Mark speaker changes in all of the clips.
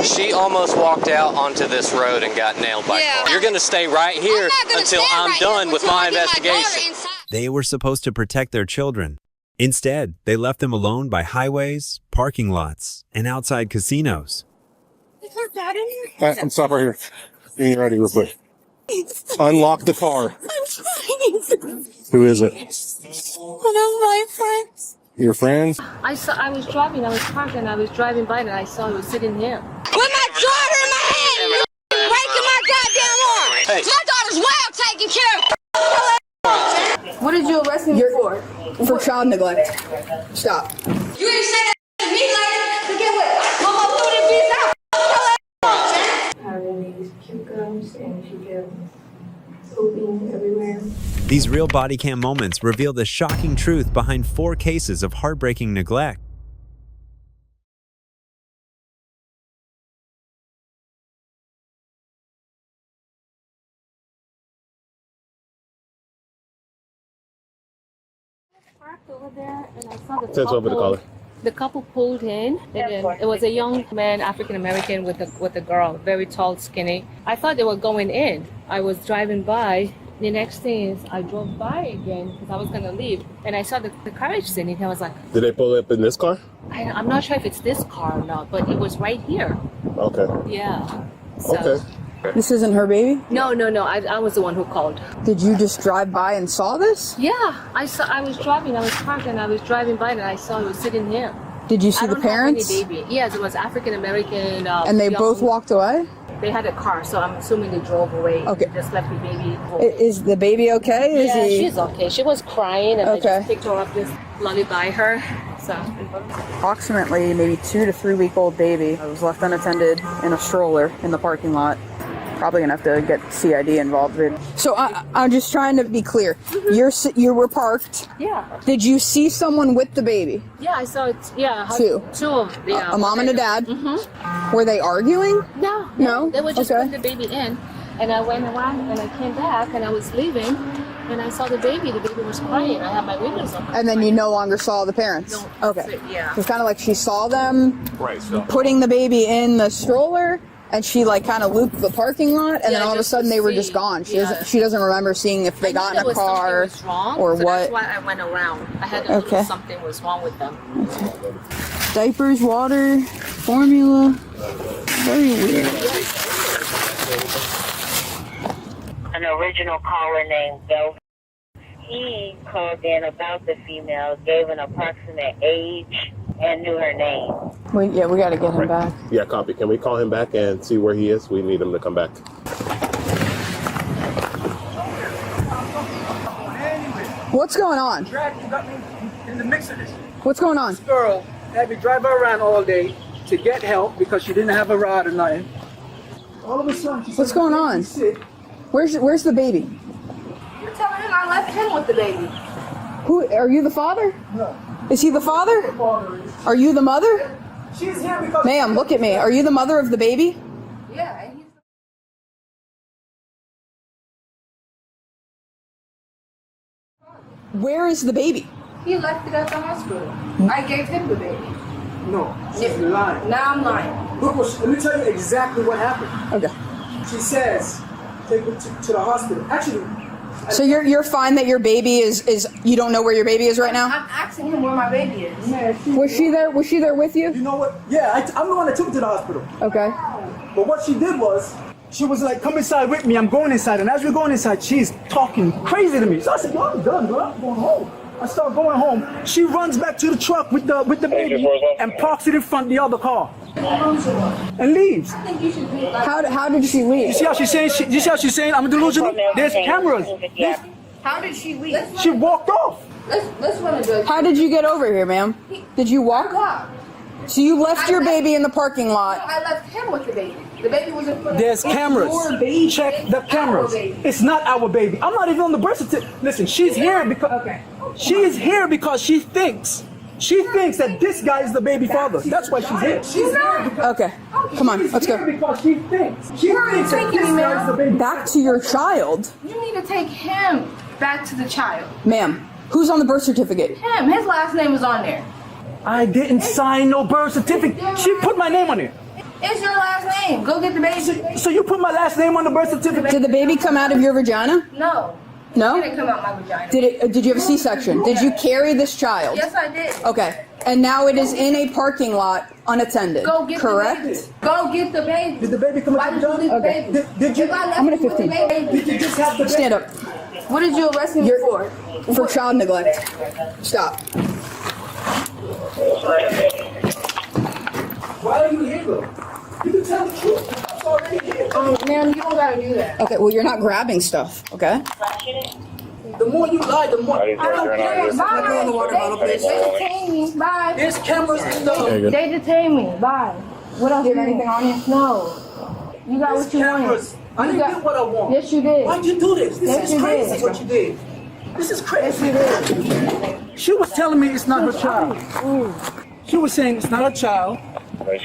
Speaker 1: She almost walked out onto this road and got nailed by a car. You're going to stay right here until I'm done with my investigation.
Speaker 2: They were supposed to protect their children. Instead, they left them alone by highways, parking lots, and outside casinos.
Speaker 3: Is there dad in here? I'm stop right here. Getting ready real quick. Unlock the car.
Speaker 4: I'm trying.
Speaker 3: Who is it?
Speaker 4: One of my friends.
Speaker 3: Your friends?
Speaker 5: I was driving, I was parked, and I was driving by, and I saw he was sitting here.
Speaker 4: With my daughter in my hand, you breaking my goddamn arm.
Speaker 1: Hey.
Speaker 4: My daughter's well taken care of.
Speaker 6: What did you arrest me for?
Speaker 7: For child neglect. Stop.
Speaker 4: You ain't say that to me like to get what? Mama threw the bitch out.
Speaker 6: Having these cute gums, and she kept pooping everywhere.
Speaker 2: These real body cam moments reveal the shocking truth behind 4 cases of heartbreaking neglect.
Speaker 5: Parked over there, and I saw the couple pulled in, and then it was a young man, African American, with a girl, very tall, skinny. I thought they were going in. I was driving by. The next thing is I drove by again because I was going to leave, and I saw the carriage sitting here. I was like,
Speaker 3: Did they pull up in this car?
Speaker 5: I'm not sure if it's this car or not, but it was right here.
Speaker 3: Okay.
Speaker 5: Yeah. So,
Speaker 3: Okay.
Speaker 7: This isn't her baby?
Speaker 5: No. I was the one who called.
Speaker 7: Did you just drive by and saw this?
Speaker 5: Yeah. I was driving. I was parked, and I was driving by, and I saw he was sitting here.
Speaker 7: Did you see the parents?
Speaker 5: I don't have any baby. Yes, it was African American.
Speaker 7: And they both walked away?
Speaker 5: They had a car, so I'm assuming they drove away.
Speaker 7: Okay.
Speaker 5: They just left the baby home.
Speaker 7: Is the baby okay?
Speaker 5: Yeah, she's okay. She was crying, and I
Speaker 7: Okay.
Speaker 5: just picked her up, just lullaby her. So.
Speaker 7: Approximately maybe 2 to 3 week old baby. I was left unattended in a stroller in the parking lot. Probably gonna have to get CID involved. So I'm just trying to be clear. You were parked.
Speaker 5: Yeah.
Speaker 7: Did you see someone with the baby?
Speaker 5: Yeah, I saw it. Yeah.
Speaker 7: Two.
Speaker 5: Two of them.
Speaker 7: A mom and a dad.
Speaker 5: Mm-hmm.
Speaker 7: Were they arguing?
Speaker 5: No. They were just
Speaker 7: Okay.
Speaker 5: putting the baby in, and I went around, and I came back, and I was leaving, and I saw the baby. The baby was crying. I had my windows open.
Speaker 7: And then you no longer saw the parents?
Speaker 5: No.
Speaker 7: Okay.
Speaker 5: Yeah.
Speaker 7: So it's kind of like she saw them putting the baby in the stroller, and she like kind of looped the parking lot, and then all of a sudden they were just gone. She doesn't remember seeing if they got in a car or
Speaker 5: so
Speaker 7: what.
Speaker 5: That's why I went around. I had to know something was wrong with them.
Speaker 7: Okay. Diapers, water, formula. Very weird.
Speaker 8: An original caller named Bill. He called in about the female, gave an approximate age, and knew her name.
Speaker 7: We got to get him back.
Speaker 3: Yeah, copy. Can we call him back and see where he is? We need him to come back.
Speaker 7: What's going on?
Speaker 9: You got me in the mix of this.
Speaker 7: What's going on?
Speaker 9: This girl had me drive her around all day to get help because she didn't have a ride or nothing. All of a sudden, she said,
Speaker 7: What's going on? Where's the baby?
Speaker 6: You're telling him I left him with the baby.
Speaker 7: Who are you? The father?
Speaker 9: No.
Speaker 7: Is he the father?
Speaker 9: The father is.
Speaker 7: Are you the mother?
Speaker 9: She's here because.
Speaker 7: Ma'am, look at me. Are you the mother of the baby?
Speaker 6: Yeah, and he's
Speaker 7: Where is the baby?
Speaker 6: he left it at the hospital. I gave him the baby.
Speaker 9: No, she's lying.
Speaker 6: Now I'm lying.
Speaker 9: Look, let me tell you exactly what happened.
Speaker 7: Okay.
Speaker 9: She says, take her to the hospital. Actually.
Speaker 7: So you're fine that your baby is you don't know where your baby is right now?
Speaker 6: I'm asking him where my baby is.
Speaker 9: Man,
Speaker 7: Was she there? Was she there with you?
Speaker 9: You know what? Yeah, I'm the one that took her to the hospital.
Speaker 7: Okay.
Speaker 9: But what she did was, she was like, come inside with me. I'm going inside. And as we're going inside, she's talking crazy to me. So I said, yo, I'm done, bro. I'm going home. I start going home. She runs back to the truck with the baby and parks it in front of the other car. And leaves.
Speaker 6: I think you should be like,
Speaker 7: How did she leave?
Speaker 9: You see how she's saying? You see how she's saying I'm delusional? There's cameras.
Speaker 6: how did she leave?
Speaker 9: She walked off.
Speaker 6: Let's run a drug.
Speaker 7: How did you get over here, ma'am? Did you walk?
Speaker 6: Wow.
Speaker 7: So you left your baby in the parking
Speaker 6: No,
Speaker 7: lot.
Speaker 6: I left him with the baby. The baby was in front of
Speaker 9: There's cameras.
Speaker 6: your baby.
Speaker 9: Check the cameras.
Speaker 6: Our baby.
Speaker 9: It's not our baby. I'm not even on the birth certificate. Listen, she's here because she is here because she thinks that this guy is the baby father. That's why she's here. She's here because
Speaker 7: Okay. Come on, let's go.
Speaker 9: because she thinks that this guy is the baby.
Speaker 7: Back to your child.
Speaker 6: You need to take him back to the child.
Speaker 7: Ma'am, who's on the birth certificate?
Speaker 6: Him. His last name is on there.
Speaker 9: I didn't sign no birth certificate. She put my name on it.
Speaker 6: Is your last
Speaker 4: name. Go get the baby.
Speaker 9: So you put my last name on the birth certificate?
Speaker 7: Did the baby come out of your vagina?
Speaker 4: No.
Speaker 7: No?
Speaker 4: It didn't come out my vagina.
Speaker 7: Did you have a C-section? Did you carry this child?
Speaker 4: Yes, I did.
Speaker 7: Okay. And now it is in a parking lot unattended.
Speaker 4: Go get
Speaker 7: correct?
Speaker 4: the baby. Go get the baby.
Speaker 9: Did the baby come
Speaker 4: Why
Speaker 9: out
Speaker 4: did
Speaker 9: your
Speaker 4: you leave the
Speaker 9: vagina?
Speaker 4: baby?
Speaker 9: Did you?
Speaker 4: If I left
Speaker 7: I'm gonna
Speaker 4: you with the
Speaker 7: 15.
Speaker 4: baby,
Speaker 9: Did you just have the baby?
Speaker 7: Stand up.
Speaker 4: what did you arrest me for?
Speaker 7: For child neglect. Stop.
Speaker 9: Why are you here, though? You can tell the truth. It's already here.
Speaker 4: Ma'am, you don't gotta do that.
Speaker 7: Okay, well, you're not grabbing stuff, okay?
Speaker 9: The more you lie, the more.
Speaker 4: I don't care. Bye.
Speaker 7: Throw in the water bottle, please.
Speaker 4: They detained me. Bye.
Speaker 9: There's cameras in the.
Speaker 4: They detained me. Bye. What else?
Speaker 7: Do you have anything on you?
Speaker 4: No. You got
Speaker 9: There's
Speaker 4: what you
Speaker 9: cameras.
Speaker 4: wanted.
Speaker 9: I didn't
Speaker 4: got-
Speaker 9: get what I want.
Speaker 4: Yes, you did.
Speaker 9: Why'd you do this? This
Speaker 4: Yes,
Speaker 9: is
Speaker 4: you
Speaker 9: crazy
Speaker 4: did.
Speaker 9: what you did. This is crazy.
Speaker 4: Yes, you did.
Speaker 9: She was telling me it's not her child. She was saying it's not her child.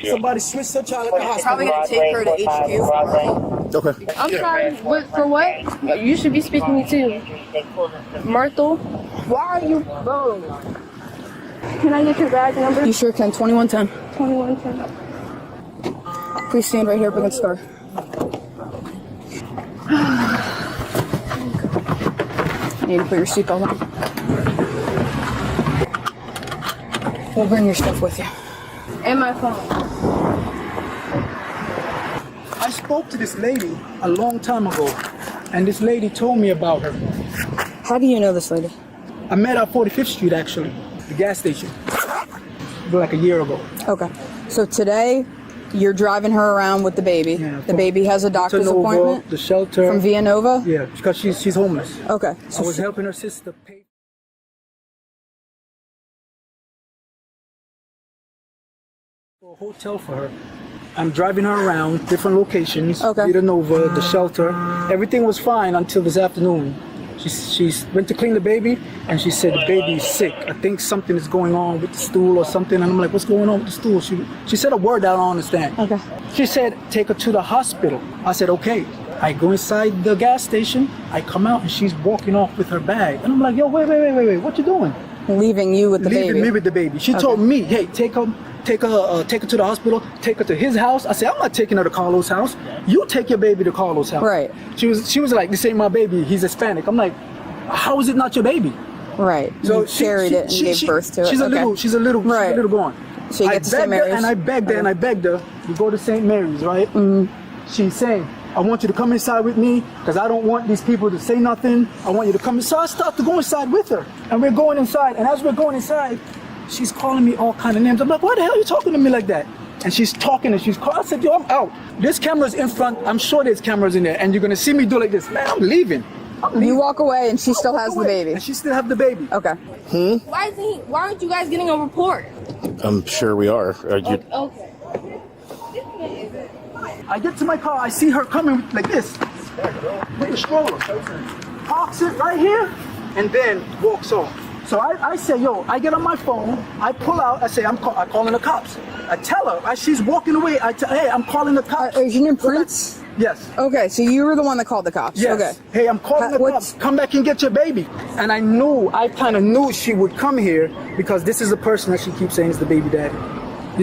Speaker 9: Somebody switched her child at the hospital.
Speaker 7: Probably gonna take her to HQ.
Speaker 3: Okay.
Speaker 10: I'm sorry, but for what? You should be speaking to me too. Myrtle, why are you, bro? Can I get your badge number?
Speaker 7: You sure can. 2110.
Speaker 10: 2110.
Speaker 7: Please stand right here up against the car. You need to put your seatbelt on. We'll bring your stuff with you.
Speaker 10: And my phone.
Speaker 9: I spoke to this lady a long time ago, and this lady told me about her.
Speaker 7: How do you know this lady?
Speaker 9: I met her at 45th Street, actually, the gas station, like a year ago.
Speaker 7: Okay. So today, you're driving her around with the baby.
Speaker 9: Yeah,
Speaker 7: The baby has a doctor's
Speaker 9: to Nova,
Speaker 7: appointment
Speaker 9: the shelter.
Speaker 7: from Villanova?
Speaker 9: Yeah, because she's homeless.
Speaker 7: Okay.
Speaker 9: I
Speaker 7: So
Speaker 9: was helping her sister pay for a hotel for her. I'm driving her around different locations.
Speaker 7: Okay.
Speaker 9: Villanova, the shelter. Everything was fine until this afternoon. She went to clean the baby, and she said the baby is sick. I think something is going on with the stool or something. And I'm like, what's going on with the stool? She said a word I don't understand.
Speaker 7: Okay.
Speaker 9: She said, take her to the hospital. I said, okay. I go inside the gas station. I come out, and she's walking off with her bag. And I'm like, yo, wait. What you doing?
Speaker 7: leaving you with the baby.
Speaker 9: Leaving me with the baby. She told me, hey, take her to the hospital, take her to his house. I said, I'm not taking her to Carlos' house. You take your baby to Carlos' house.
Speaker 7: Right.
Speaker 9: She was like, this ain't my baby. He's Hispanic. I'm like, how is it not your baby?
Speaker 7: Right.
Speaker 9: So
Speaker 7: you carried it and gave birth to it.
Speaker 9: She's a little boy.
Speaker 7: So you get to St. Mary's.
Speaker 9: And I begged her and I begged her to go to St. Mary's, right? Mm-hmm. She's saying, I want you to come inside with me because I don't want these people to say nothing. I want you to come inside. So I start to go inside with her. And we're going inside. And as we're going inside, she's calling me all kind of names. I'm like, why the hell are you talking to me like that? And she's talking and she's calling. I said, yo, I'm out. There's cameras in front. I'm sure there's cameras in there. And you're going to see me do like this. Man, I'm leaving.
Speaker 7: You walk away and she still has the baby.
Speaker 9: And she still have the baby.
Speaker 7: Okay.
Speaker 10: Why aren't you guys getting a report?
Speaker 3: I'm sure we are.
Speaker 10: Okay.
Speaker 9: I get to my car, I see her coming like this, with the stroller. Parks it right here, and then walks off. So I say, yo, I get on my phone, I pull out, I say, I'm calling the cops. I tell her, as she's walking away, hey, I'm calling the cops.
Speaker 7: Is your name Prince?
Speaker 9: Yes.
Speaker 7: Okay, so you were the one that called the cops.
Speaker 9: Yes.
Speaker 7: Okay.
Speaker 9: Hey, I'm calling the cops. Come back and get your baby. And I kind of knew she would come here because this is the person that she keeps saying is the baby daddy.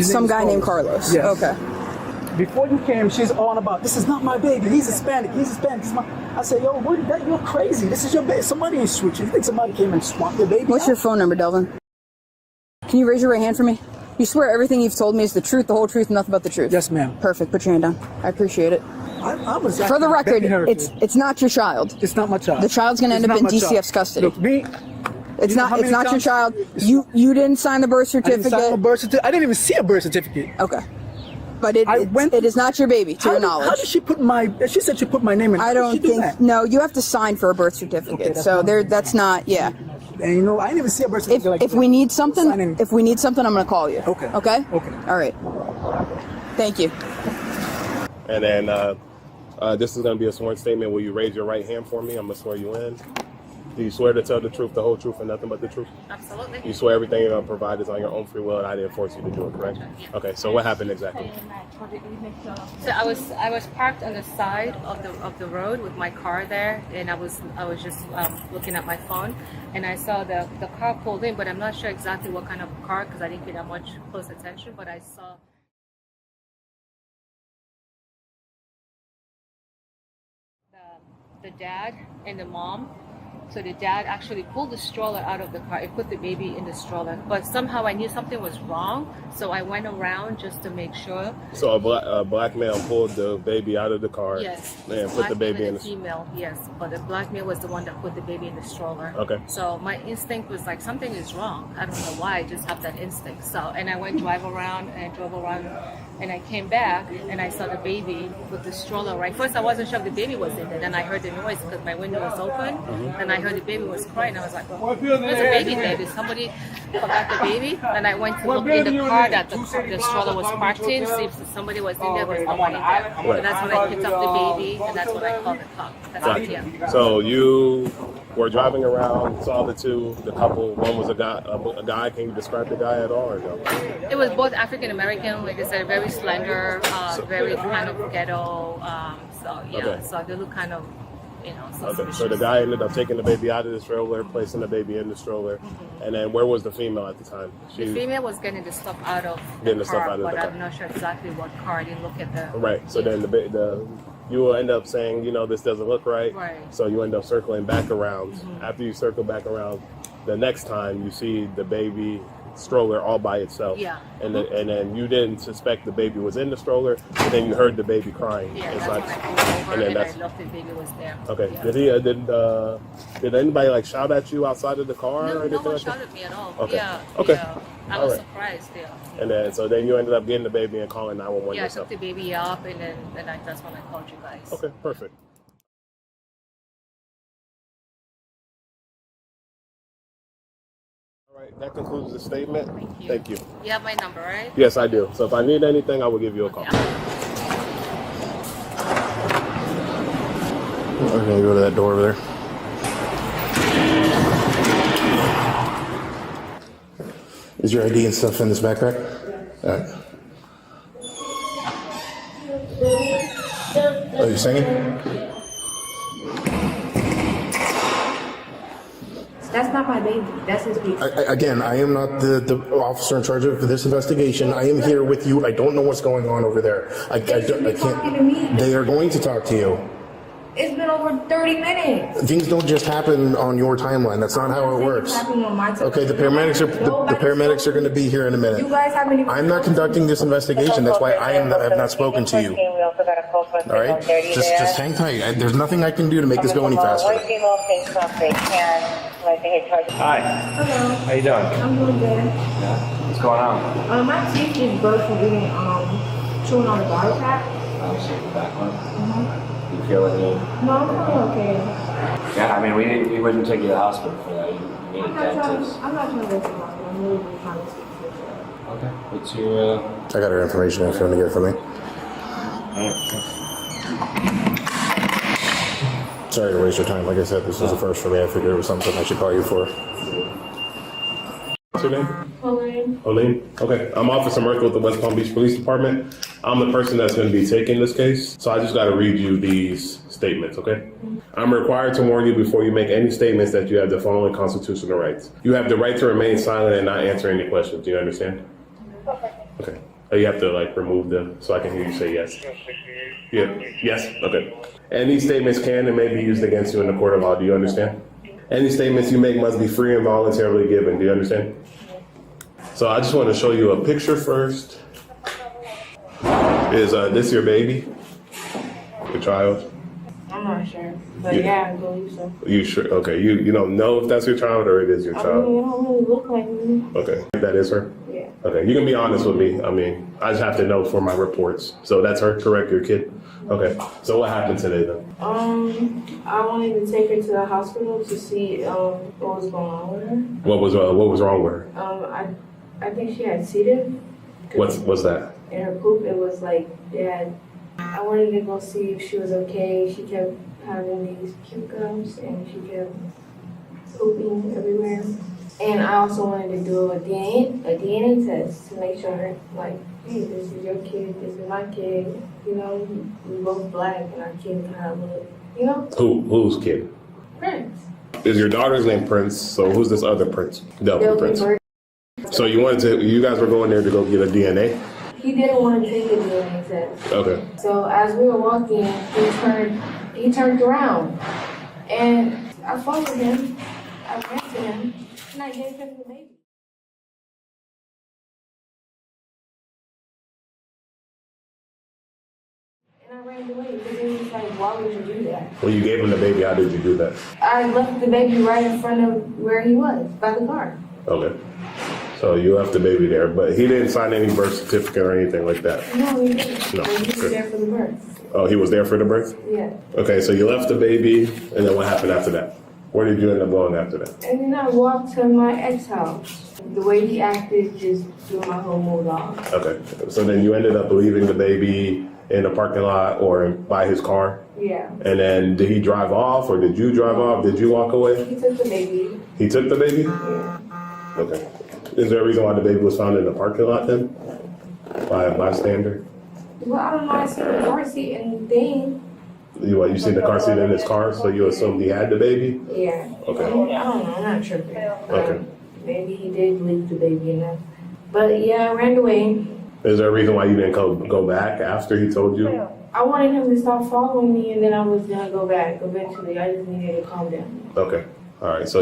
Speaker 7: Some guy named Carlos.
Speaker 9: Yes.
Speaker 7: Okay.
Speaker 9: Before you came, she's on about, this is not my baby. He's Hispanic. I said, yo, you're crazy. This is your baby. Somebody ain't switching. You think somebody came and swamped your baby?
Speaker 7: What's your phone number, Delvin? Can you raise your right hand for me? You swear everything you've told me is the truth, the whole truth, and nothing but the truth?
Speaker 9: Yes, ma'am.
Speaker 7: Perfect. Put your hand down. I appreciate it.
Speaker 9: I was
Speaker 7: For the record,
Speaker 9: begging her
Speaker 7: it's not your child.
Speaker 9: It's not my child.
Speaker 7: The child's going to end up in DCF's custody.
Speaker 9: Look, me.
Speaker 7: It's not your child. You didn't sign the birth certificate.
Speaker 9: I didn't sign a birth certificate. I didn't even see a birth certificate.
Speaker 7: Okay. But it is not your baby, to your knowledge.
Speaker 9: How did she put she said she put my name in.
Speaker 7: I don't think, no, you have to sign for a birth certificate.
Speaker 9: Okay,
Speaker 7: so that's not, yeah.
Speaker 9: And you know, I didn't even see a birth certificate.
Speaker 7: If we need something, I'm going to call you.
Speaker 9: Okay.
Speaker 7: Okay?
Speaker 9: Okay.
Speaker 7: All right. Thank you.
Speaker 11: And then this is going to be a sworn statement. Will you raise your right hand for me? I'm going to swear you in. Do you swear to tell the truth, the whole truth, and nothing but the truth?
Speaker 5: Absolutely.
Speaker 11: You swear everything you're going to provide is on your own free will, and I didn't force you to do it, correct?
Speaker 5: Yeah.
Speaker 11: Okay, so what happened exactly?
Speaker 5: So I was parked on the side of the road with my car there, and I was just looking at my phone, and I saw the car pulled in, but I'm not sure exactly what kind of car because I didn't pay that much close attention, but I saw. the dad and the mom. So the dad actually pulled the stroller out of the car and put the baby in the stroller. But somehow I knew something was wrong, so I went around just to make sure.
Speaker 11: So a black male pulled the baby out of the car.
Speaker 5: Yes.
Speaker 11: And put the baby in the
Speaker 5: female. Yes, but the black male was the one that put the baby in the stroller.
Speaker 11: Okay.
Speaker 5: So my instinct was like something is wrong. I don't know why. I just have that instinct. So and I went drove around, and I came back and I saw the baby with the stroller. Right. First I wasn't sure if the baby was in there. Then I heard the noise because my window was open, and I heard the baby was crying. I was like, oh, there's a baby there. Did somebody forgot the baby? And I went to look in the car that the stroller was parked in, see if somebody was in there, but nobody there.
Speaker 11: Right.
Speaker 5: And that's when I picked up the baby, and that's when I called the cop. That's
Speaker 11: Gotcha.
Speaker 5: it, yeah.
Speaker 11: So you were driving around, saw the couple. One was a guy. Can you describe the guy at all or no?
Speaker 5: It was both African American, like I said, very slender, very kind of ghetto. So they look kind of,
Speaker 11: Okay, so the guy ended up taking the baby out of the stroller, placing the baby in the stroller, and then where was the female at the time?
Speaker 5: The female was getting the stuff out of the car, but I'm not sure exactly what car. I didn't look at the...
Speaker 11: Right, so then you will end up saying, this doesn't look right, so you end up circling back around. After you circle back around, the next time you see the baby stroller all by itself.
Speaker 5: Yeah.
Speaker 11: And then you didn't suspect the baby was in the stroller, and then you heard the baby crying.
Speaker 5: Yeah,
Speaker 11: it's
Speaker 5: that's
Speaker 11: like,
Speaker 5: when I pulled over and I looked, the baby was there.
Speaker 11: Okay.
Speaker 5: Yeah.
Speaker 11: Did anybody like shout at you outside of the car?
Speaker 5: No,
Speaker 11: or anything
Speaker 5: no one
Speaker 11: like
Speaker 5: shouted at me at all.
Speaker 11: Okay.
Speaker 5: Yeah.
Speaker 11: Okay.
Speaker 5: Yeah. I was surprised. Yeah.
Speaker 11: And then you ended up getting the baby and calling 911
Speaker 5: Yeah,
Speaker 11: yourself.
Speaker 5: I took the baby up, and then that's when I called you guys.
Speaker 11: Okay, perfect. All right, that concludes the statement. Thank you.
Speaker 5: You have my number, right?
Speaker 11: Yes, I do. So if I need anything, I will give you a call.
Speaker 5: Okay.
Speaker 3: We're gonna go to that door over there. Is your ID and stuff in this backpack? All right. Oh, you singing?
Speaker 6: That's not my baby. That's his baby.
Speaker 3: Again, I am not the officer in charge of this investigation. I am here with you. I don't know what's going on over there. I can't.
Speaker 6: Talking to me.
Speaker 3: They are going to talk to you.
Speaker 6: It's been over 30 minutes.
Speaker 3: Things don't just happen on your timeline. That's not how it works. Okay, the paramedics are going to be here in a minute.
Speaker 6: You guys haven't even.
Speaker 3: I'm not conducting this investigation. That's why I have not spoken to you. All right, just hang tight. There's nothing I can do to make this go any faster.
Speaker 12: Hi.
Speaker 6: Hello.
Speaker 12: How you doing?
Speaker 6: I'm doing good.
Speaker 12: Yeah. What's going on?
Speaker 6: My teeth just burst from eating chewing on the garlic pack.
Speaker 12: Oh, shit, back one. You feel any?
Speaker 6: No, I'm feeling okay.
Speaker 12: Yeah, I mean, we wouldn't take you to the hospital for that. You need a dentist.
Speaker 6: I'm not trying to go to the hospital. I'm really trying to speak to you.
Speaker 12: Okay. What's your?
Speaker 3: I got her information if you want to get it from me. Sorry to waste your time. Like I said, this was the first for me. I figured it was something I should call you for.
Speaker 11: What's your name?
Speaker 6: Pauline.
Speaker 11: Pauline? Okay. I'm Officer Merkel with the West Palm Beach Police Department. I'm the person that's going to be taking this case. So I just got to read you these statements, okay? I'm required to warn you before you make any statements that you have the following constitutional rights. You have the right to remain silent and not answer any questions. Do you understand? Okay. You have to remove so I can hear you say yes. Yeah. Yes? Okay. And these statements can and may be used against you in the court of law. Do you understand? Any statements you make must be free and voluntarily given. Do you understand? So I just want to show you a picture first. Is this your baby? Your child?
Speaker 6: I'm not sure. But yeah, I believe so.
Speaker 11: You sure? Okay. You don't know if that's your child or it is your child?
Speaker 6: I mean, it don't really look like me.
Speaker 11: Okay. That is her?
Speaker 6: Yeah.
Speaker 11: Okay. You can be honest with me. I mean, I just have to know for my reports. So that's her, correct? Your kid? Okay. So what happened today then?
Speaker 6: I wanted to take her to the hospital to see what was going on with her.
Speaker 11: What was wrong with her?
Speaker 6: I think she had C. diff.
Speaker 11: What's that?
Speaker 6: In her poop, it was like I wanted to go see if she was okay. She kept having these puke gums and she kept pooping everywhere. And I also wanted to do a DNA test to make sure, hey, this is your kid, this is my kid. We both black and our kid kind of look,
Speaker 11: Whose kid?
Speaker 6: Prince.
Speaker 11: Is your daughter's name Prince? So who's this other Prince? Delvin Prince. So you guys were going there to go get a DNA?
Speaker 6: He didn't want to take a DNA test.
Speaker 11: Okay.
Speaker 6: So as we were walking, he turned around, and I followed him. I ran to him, and I gave him the baby. And I ran away because he was like, "Why would you do that?"
Speaker 11: When you gave him the baby, how did you do that?
Speaker 6: I left the baby right in front of where he was, by the car.
Speaker 11: Okay. So you left the baby there, but he didn't sign any birth certificate or anything like that?
Speaker 6: No, he didn't.
Speaker 11: No.
Speaker 6: He was
Speaker 11: Okay.
Speaker 6: there for the birth.
Speaker 11: Oh, he was there for the birth?
Speaker 6: Yeah.
Speaker 11: Okay, so you left the baby, and then what happened after that? Where did you end up going after that?
Speaker 6: And then I walked to my ex house. The way he acted just threw my whole mood off.
Speaker 11: Okay, so then you ended up leaving the baby in the parking lot or by his car?
Speaker 6: Yeah.
Speaker 11: And then did he drive off, or did you drive off? Did you walk away?
Speaker 6: He took the baby.
Speaker 11: He took the baby?
Speaker 6: Yeah.
Speaker 11: Okay. Is there a reason why the baby was found in the parking lot then? By a bystander?
Speaker 6: Well, I don't know. I seen the car seat and thing.
Speaker 11: You seen the car seat in his car, so you assumed he had the baby?
Speaker 6: Yeah.
Speaker 11: Okay.
Speaker 6: I don't know. I'm not tripping.
Speaker 11: Okay.
Speaker 6: Maybe he did leave the baby enough. But yeah, I ran away.
Speaker 11: Is there a reason why you didn't go back after he told you?
Speaker 6: I wanted him to stop following me, and then I was gonna go back eventually. I just needed to calm down.
Speaker 11: Okay. All right. So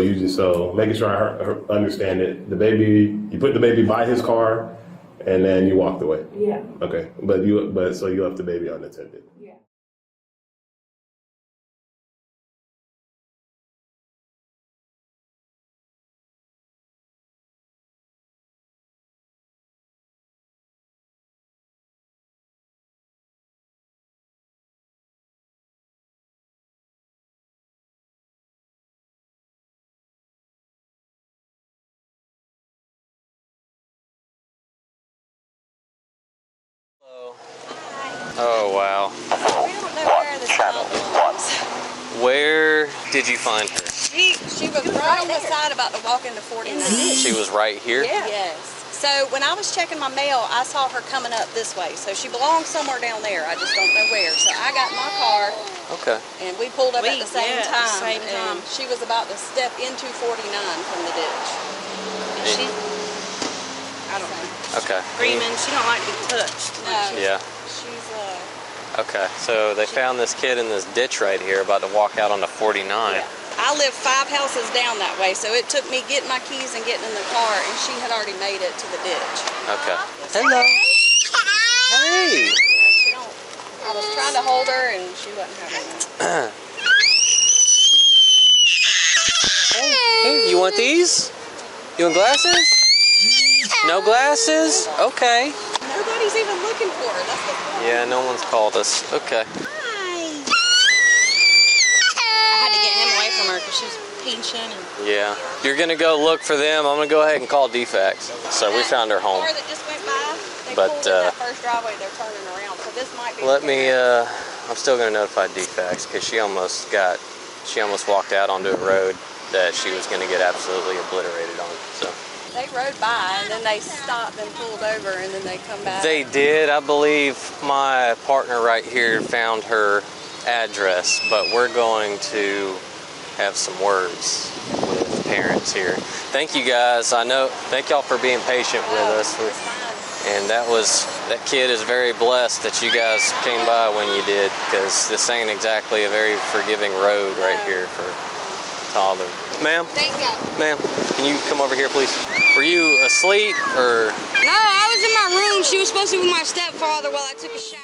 Speaker 11: making sure I understand it. The baby, you put the baby by his car, and then you walked away.
Speaker 6: Yeah.
Speaker 11: Okay. So you left the baby unattended.
Speaker 6: Yeah.
Speaker 1: Oh, wow.
Speaker 13: We don't know where this channel was.
Speaker 1: Where did you find her?
Speaker 13: She was right on the side about to walk into 49.
Speaker 1: She was right here?
Speaker 13: Yeah. Yes. So when I was checking my mail, I saw her coming up this way. So she belongs somewhere down there. I just don't know where. So I got in my car.
Speaker 1: Okay.
Speaker 13: And we pulled up at the same time.
Speaker 10: Same time.
Speaker 13: And she was about to step into 49 from the ditch.
Speaker 10: And she, I don't know.
Speaker 1: Okay.
Speaker 10: Screaming. She don't like to be touched.
Speaker 13: No.
Speaker 1: Yeah.
Speaker 13: She's
Speaker 1: Okay, so they found this kid in this ditch right here about to walk out onto 49.
Speaker 13: Yeah. I live 5 houses down that way, so it took me getting my keys and getting in the car, and she had already made it to the ditch.
Speaker 1: Okay. Hello. Hey.
Speaker 13: Yeah, she don't. I was trying to hold her, and she wasn't having it.
Speaker 1: Hey, you want these? You want glasses? No glasses? Okay.
Speaker 13: Nobody's even looking for her. That's the problem.
Speaker 1: Yeah, no one's called us. Okay.
Speaker 10: I had to get him away from her because she was pinching. And
Speaker 1: Yeah. You're going to go look for them. I'm going to go ahead and call DFAX. So we found her home.
Speaker 13: Car that just went by, they
Speaker 1: But,
Speaker 13: pulled in that first driveway, they're turning around. So this might be.
Speaker 1: Let me, I'm still going to notify DFAX because she almost walked out onto a road that she was going to get absolutely obliterated on. So.
Speaker 13: They rode by and then they stopped and pulled over and then they come back.
Speaker 1: They did. I believe my partner right here found her address, but we're going to have some words with parents here. Thank you guys. Thank y'all for being patient with us. And that kid is very blessed that you guys came by when you did, because this ain't exactly a very forgiving road right here for toddler. Ma'am?
Speaker 4: Thank you.
Speaker 1: Ma'am, can you come over here, please? Were you asleep or?
Speaker 4: No, I was in my room. She was supposed to be with my stepfather while I took a shower.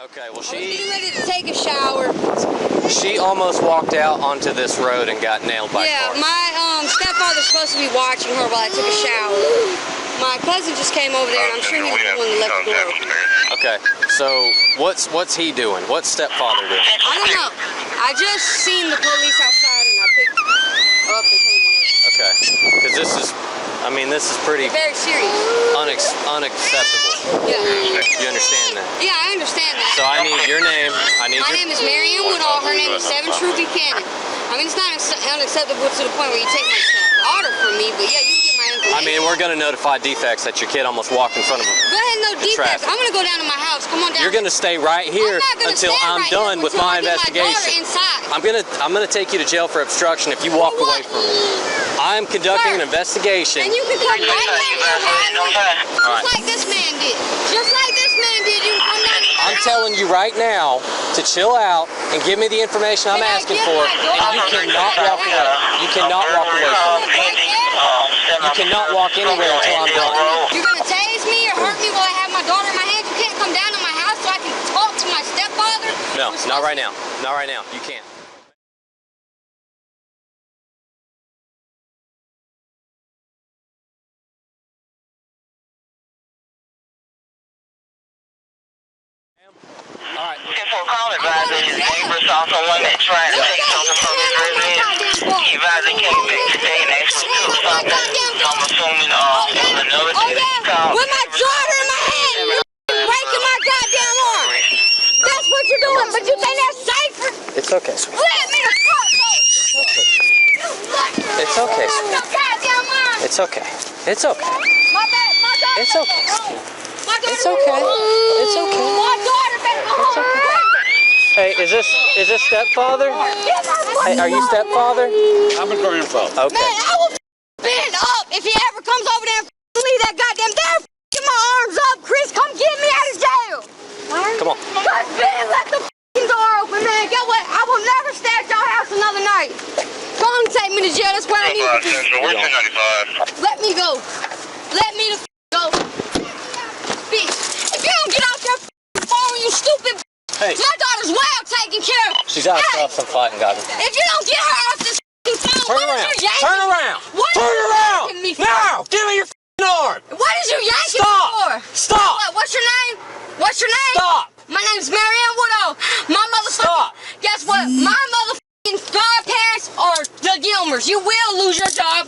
Speaker 1: Okay, well
Speaker 4: I was getting ready to take a shower.
Speaker 1: she almost walked out onto this road and got nailed by
Speaker 4: Yeah,
Speaker 1: cars.
Speaker 4: my stepfather's supposed to be watching her while I took a shower. My cousin just came over there, and I'm sure he was the one that left the door open.
Speaker 1: Okay, so what's he doing? What's stepfather doing?
Speaker 4: I don't know. I just seen the police outside, and I picked her up and came with her.
Speaker 1: Okay, because this is pretty
Speaker 4: Very serious.
Speaker 1: unacceptable.
Speaker 4: Yeah.
Speaker 1: You understand that?
Speaker 4: Yeah, I understand that.
Speaker 1: So I need your name.
Speaker 4: My name is Marianne Woodall. Her name is Seven True Buchanan. I mean, it's not unacceptable to the point where you take my daughter from me, but yeah, you can get my information.
Speaker 1: I mean, we're going to notify defects that your kid almost walked in front of
Speaker 4: Go ahead, no defects. I'm going to go down to my house. Come on down.
Speaker 1: You're going to stay right here until I'm done with my investigation. I'm going to take you to jail for obstruction if you walk away from me. I'm conducting an investigation.
Speaker 4: And you can come right down just like this man did. Just like this man did. You can come down.
Speaker 1: I'm telling you right now to chill out and give me the information I'm asking for, and you cannot walk away. You cannot walk away from me. You cannot walk anywhere until I'm done.
Speaker 4: You're going to tase me or hurt me while I have my daughter in my hands? You can't come down to my house so I can talk to my stepfather?
Speaker 1: No, not right now. Not right now. You can't. All right.
Speaker 8: For call advisor, his neighbor saw someone that tried to take something from his residence. He advisor came back today and actually took something. I'm assuming it was another city call.
Speaker 4: With my daughter in my hand, you're breaking my goddamn arm. That's what you're doing, but you think that's safer?
Speaker 1: It's okay, sweetie.
Speaker 4: Let me to talk,
Speaker 1: It's okay, sweetie. It's okay. It's okay.
Speaker 4: My daughter.
Speaker 1: It's okay.
Speaker 4: It's
Speaker 1: okay. It's okay.
Speaker 4: My daughter better go home.
Speaker 1: Hey, is this stepfather? Hey, are you stepfather?
Speaker 14: I'm a grandfather.
Speaker 1: Okay.
Speaker 4: Man, I will bend up if he ever comes over there and leave that goddamn there. Get my arms up, Chris. Come get me out of jail.
Speaker 1: Come on.
Speaker 4: God, Ben, let the door open, man. Get what? I will never stay at your house another night. Go on and take me to jail. That's what I need to do. Let me go. Let me go. Bitch, if you don't get out your phone, you stupid.
Speaker 1: Hey.
Speaker 4: My daughter's well taken care of.
Speaker 1: She's out of some fighting, God.
Speaker 4: If you don't get her off this phone,
Speaker 1: Turn around. Turn around. Turn around. Now. Give me your arm.
Speaker 4: What is you yanking for?
Speaker 1: Stop.
Speaker 4: What's your name? What's your name?
Speaker 1: Stop.
Speaker 4: My name's Marianne Woodall. My motherfucker. Guess what? My motherfucking godparents are the Gilmers. You will lose your job.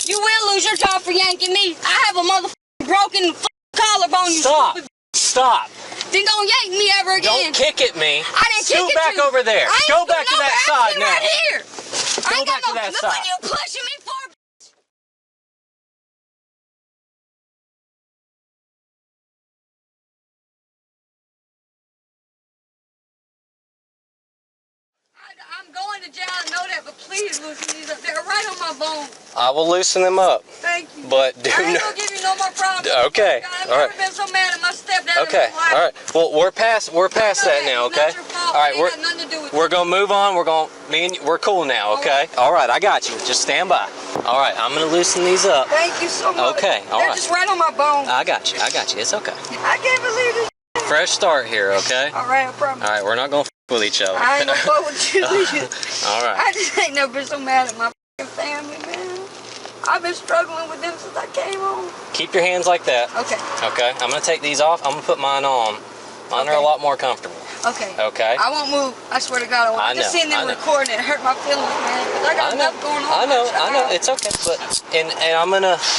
Speaker 4: You will lose your job for yanking me. I have a motherfucking broken collarbone. You
Speaker 1: Stop.
Speaker 4: stupid.
Speaker 1: Stop.
Speaker 4: Then don't yank me ever again.
Speaker 1: Don't kick at me.
Speaker 4: I didn't kick at you.
Speaker 1: Scoot back over there. Go back to that side now.
Speaker 4: Right here. I ain't got
Speaker 1: back to that
Speaker 4: look
Speaker 1: side.
Speaker 4: what you pushing me for. I'm going to jail, I know that, but please loosen these up. They're right on my bone.
Speaker 1: I will loosen them up.
Speaker 4: Thank you.
Speaker 1: But
Speaker 4: I ain't gonna give you no more problems.
Speaker 1: Okay.
Speaker 4: I've
Speaker 1: All
Speaker 4: never
Speaker 1: right.
Speaker 4: been so mad at my stepdad
Speaker 1: Okay.
Speaker 4: in my life.
Speaker 1: All right. Well, we're past that now. Okay. All right. We're gonna move on. We're cool now. Okay. All right. I got you. Just stand by. All right. I'm gonna loosen these up.
Speaker 4: Thank you so much.
Speaker 1: Okay. All
Speaker 4: They're
Speaker 1: right.
Speaker 4: just right on my bone.
Speaker 1: I got you. It's okay.
Speaker 4: I can't believe this.
Speaker 1: Fresh start here. Okay.
Speaker 4: All right. I promise.
Speaker 1: All right. We're not gonna with each other.
Speaker 4: I ain't gonna fuck with you.
Speaker 1: All right.
Speaker 4: I just ain't never been so mad at my family, man. I've been struggling with them since I came home.
Speaker 1: Keep your hands like that.
Speaker 4: Okay.
Speaker 1: Okay. I'm gonna take these off. I'm gonna put mine on. Mine are a lot more comfortable.
Speaker 4: Okay.
Speaker 1: Okay.
Speaker 4: I won't move. I swear to God, I won't.
Speaker 1: I
Speaker 4: I'm just
Speaker 1: know,
Speaker 4: sitting there
Speaker 1: I know.
Speaker 4: recording. It hurt my feelings, man. 'Cause I got enough going on.
Speaker 1: I know. It's okay. But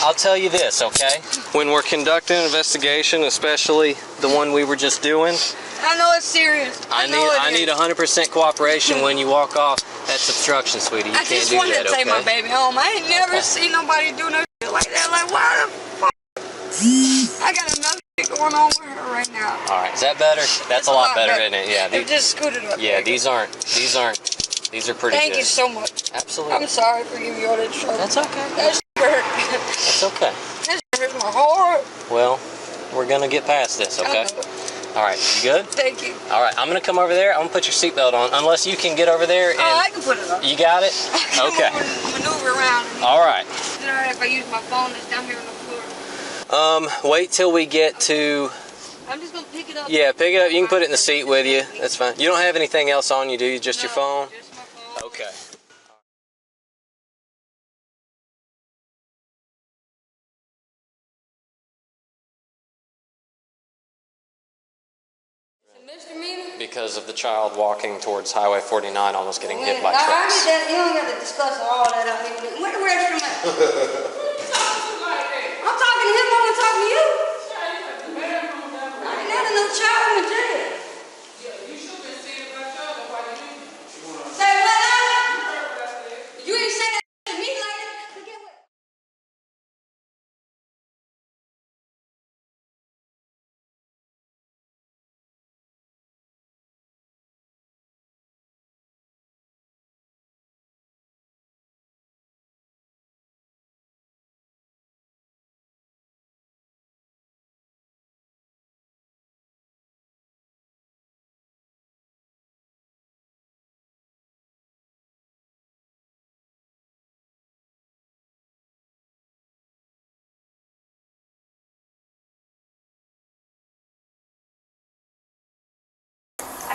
Speaker 1: I'll tell you this, okay? When we're conducting an investigation, especially the one we were just doing,
Speaker 4: I know it's serious.
Speaker 1: I need 100% cooperation when you walk off. That's obstruction, sweetie. You
Speaker 4: I
Speaker 1: can't
Speaker 4: just
Speaker 1: do
Speaker 4: wanted
Speaker 1: that,
Speaker 4: to take
Speaker 1: okay?
Speaker 4: my baby home. I ain't never seen nobody do no shit like that. Like, why the fuck? I got enough shit going on with her right now.
Speaker 1: All right, is that better? That's a lot better, isn't it? Yeah.
Speaker 4: They just scooted up.
Speaker 1: Yeah, these are pretty
Speaker 4: Thank
Speaker 1: good.
Speaker 4: you so much.
Speaker 1: Absolutely.
Speaker 4: I'm sorry for giving you all that trouble.
Speaker 1: That's okay.
Speaker 4: That shit hurt.
Speaker 1: That's okay.
Speaker 4: That shit hurts my heart.
Speaker 1: Well, we're gonna get past this, okay? All right, you good?
Speaker 4: Thank you.
Speaker 1: All right, I'm gonna come over there. I'm gonna put your seatbelt on, unless you can get over there and.
Speaker 4: Oh, I can put it on.
Speaker 1: You got it? Okay.
Speaker 4: Maneuver around.
Speaker 1: All right.
Speaker 4: Is it all right if I use my phone that's down here on the floor?
Speaker 1: Wait till we get to.
Speaker 4: I'm just gonna pick it up.
Speaker 1: Yeah, pick it up. You can put it in the seat with you. That's fine. You don't have anything else on you, do you? Just your phone?
Speaker 4: Just my phone.
Speaker 1: Okay.
Speaker 4: Misdemeanor?
Speaker 1: Because of the child walking towards Highway 49, almost getting hit by
Speaker 4: I
Speaker 1: trucks.
Speaker 4: did that. You don't have to discuss all that. I mean, where the restroom at? I'm talking to him. I'm not talking to you. I ain't had no child in jail. Say what now?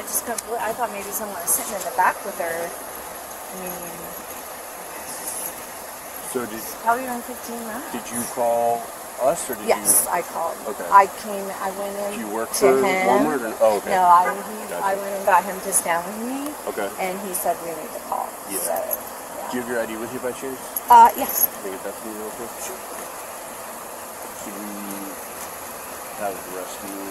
Speaker 14: just I thought maybe someone was sitting in the back with her. I mean,
Speaker 15: So did
Speaker 14: probably around 15 minutes.
Speaker 15: Did you call us or did you?
Speaker 14: Yes, I called.
Speaker 15: Okay.
Speaker 14: I went in.
Speaker 15: Do you work
Speaker 14: to
Speaker 15: for
Speaker 14: him.
Speaker 15: Walmart? Or, oh, okay.
Speaker 14: No,
Speaker 15: Gotcha.
Speaker 14: I went and got him to stand with me.
Speaker 15: Okay.
Speaker 14: And he said we need to call.
Speaker 15: Yeah.
Speaker 14: So,
Speaker 15: Do you have your ID with you by chance?
Speaker 14: Yes.
Speaker 15: Can I get that from you real quick? Sure. Should we have the rescue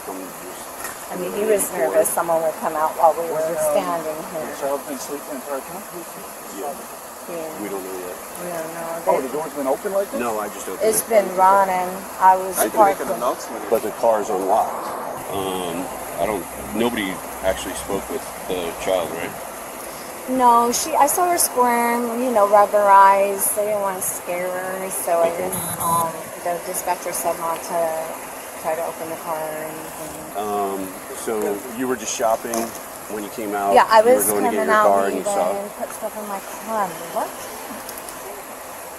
Speaker 15: come just...
Speaker 14: I mean, he was nervous someone would come out while we were standing here.
Speaker 9: The child been sleeping in the entire time?
Speaker 15: Yeah.
Speaker 14: Yeah.
Speaker 15: We don't know yet.
Speaker 14: We don't know.
Speaker 9: Oh, the door's been open like this?
Speaker 15: No, I just opened
Speaker 14: It's
Speaker 15: it.
Speaker 14: been running. I was parked.
Speaker 15: But the car's unlocked. Nobody actually spoke with the child, right?
Speaker 14: No, I saw her squirm, rub her eyes. They didn't want to scare her, so I just, the dispatcher said not to try to open the car or anything.
Speaker 15: So you were just shopping when you came out?
Speaker 14: Yeah, I was
Speaker 15: you were going to
Speaker 14: coming
Speaker 15: get your car
Speaker 14: out
Speaker 15: and you saw...
Speaker 14: and put stuff in my car. What?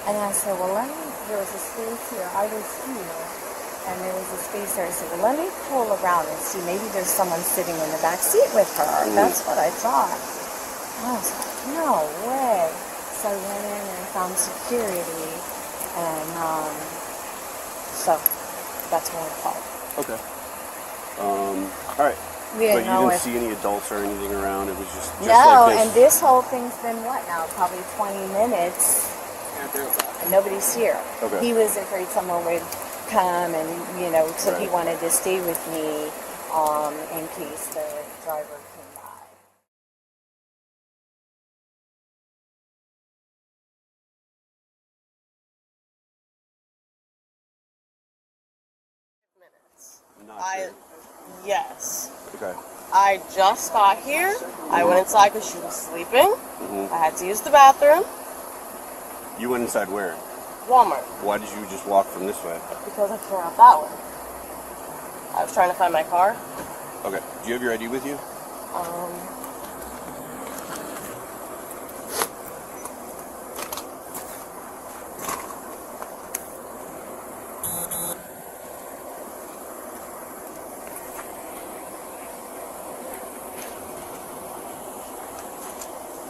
Speaker 14: And I said, well, there was a space here. I was here. And there was a space there. I said, well, let me pull around and see. Maybe there's someone sitting in the back seat with her. That's what I thought. I was like, no way. So I went in and found security. And so that's when we called.
Speaker 15: Okay. All right.
Speaker 14: We didn't
Speaker 15: but you
Speaker 14: know
Speaker 15: didn't see any adults or anything around? It was just
Speaker 14: no,
Speaker 15: like this?
Speaker 14: and this whole thing's been what now? Probably 20 minutes. And nobody's here.
Speaker 15: Okay.
Speaker 14: He was afraid someone would come and, so he wanted to stay with me in case the driver came by.
Speaker 10: Yes.
Speaker 15: Okay.
Speaker 10: I just got here. I went inside because she was sleeping. I had to use the bathroom.
Speaker 15: You went inside where?
Speaker 10: Walmart.
Speaker 15: Why did you just walk from this way?
Speaker 10: Because I came out that way. I was trying to find my car.
Speaker 15: Okay. Do you have your ID with you?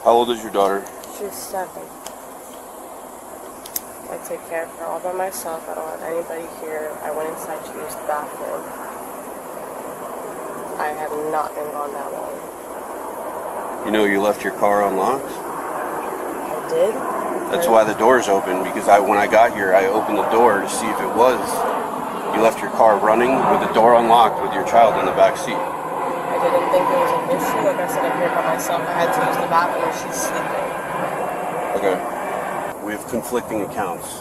Speaker 15: How old is your daughter?
Speaker 10: She's 7. I take care of her all by myself. I don't have anybody here. I went inside to use the bathroom. I have not been gone that long.
Speaker 15: You know you left your car unlocked?
Speaker 10: I did.
Speaker 15: That's why the door's open, because when I got here, I opened the door to see if it was. You left your car running with the door unlocked with your child in the back seat.
Speaker 10: I didn't think it was an issue. Like I said, I'm here by myself. I had to use the bathroom and she's sleeping.
Speaker 15: Okay. We have conflicting accounts.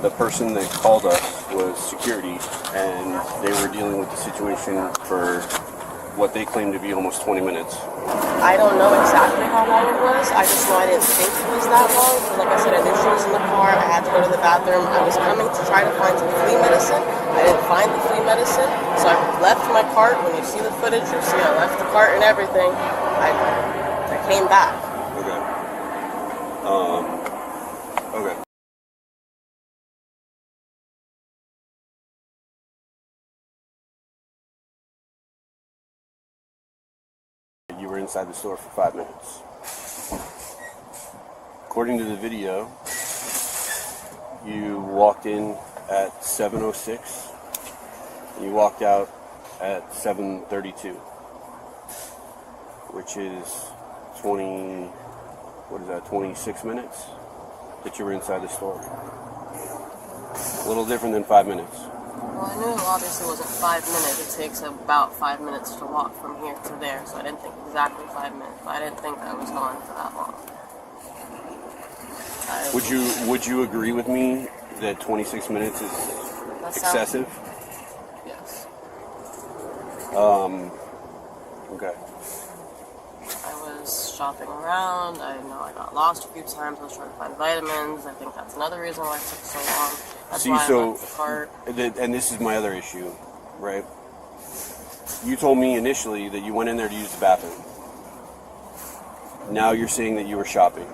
Speaker 15: The person that called us was security, and they were dealing with the situation for what they claimed to be almost 20 minutes.
Speaker 10: I don't know exactly how long it was. I just know I didn't think it was that long. Because like I said, I knew she was in the car. I had to go to the bathroom. I was coming to try to find some flea medicine. I didn't find the flea medicine. So I left my cart. When you see the footage, you'll see I left the cart and everything. I came back.
Speaker 15: Okay. Okay. You were inside the store for 5 minutes. According to the video, you walked in at 7:06 and you walked out at 7:32, which is 26 minutes that you were inside the store. A little different than 5 minutes.
Speaker 10: Well, I knew obviously it wasn't 5 minutes. It takes about 5 minutes to walk from here to there, so I didn't think exactly 5 minutes. But I didn't think I was gone for that long.
Speaker 15: Would you agree with me that 26 minutes is excessive?
Speaker 10: Yes.
Speaker 15: Okay.
Speaker 10: I was shopping around. I know I got lost a few times. I was trying to find vitamins. I think that's another reason why it took so long. That's why I left the cart.
Speaker 15: And this is my other issue, right? You told me initially that you went in there to use the bathroom. Now you're saying that you were shopping,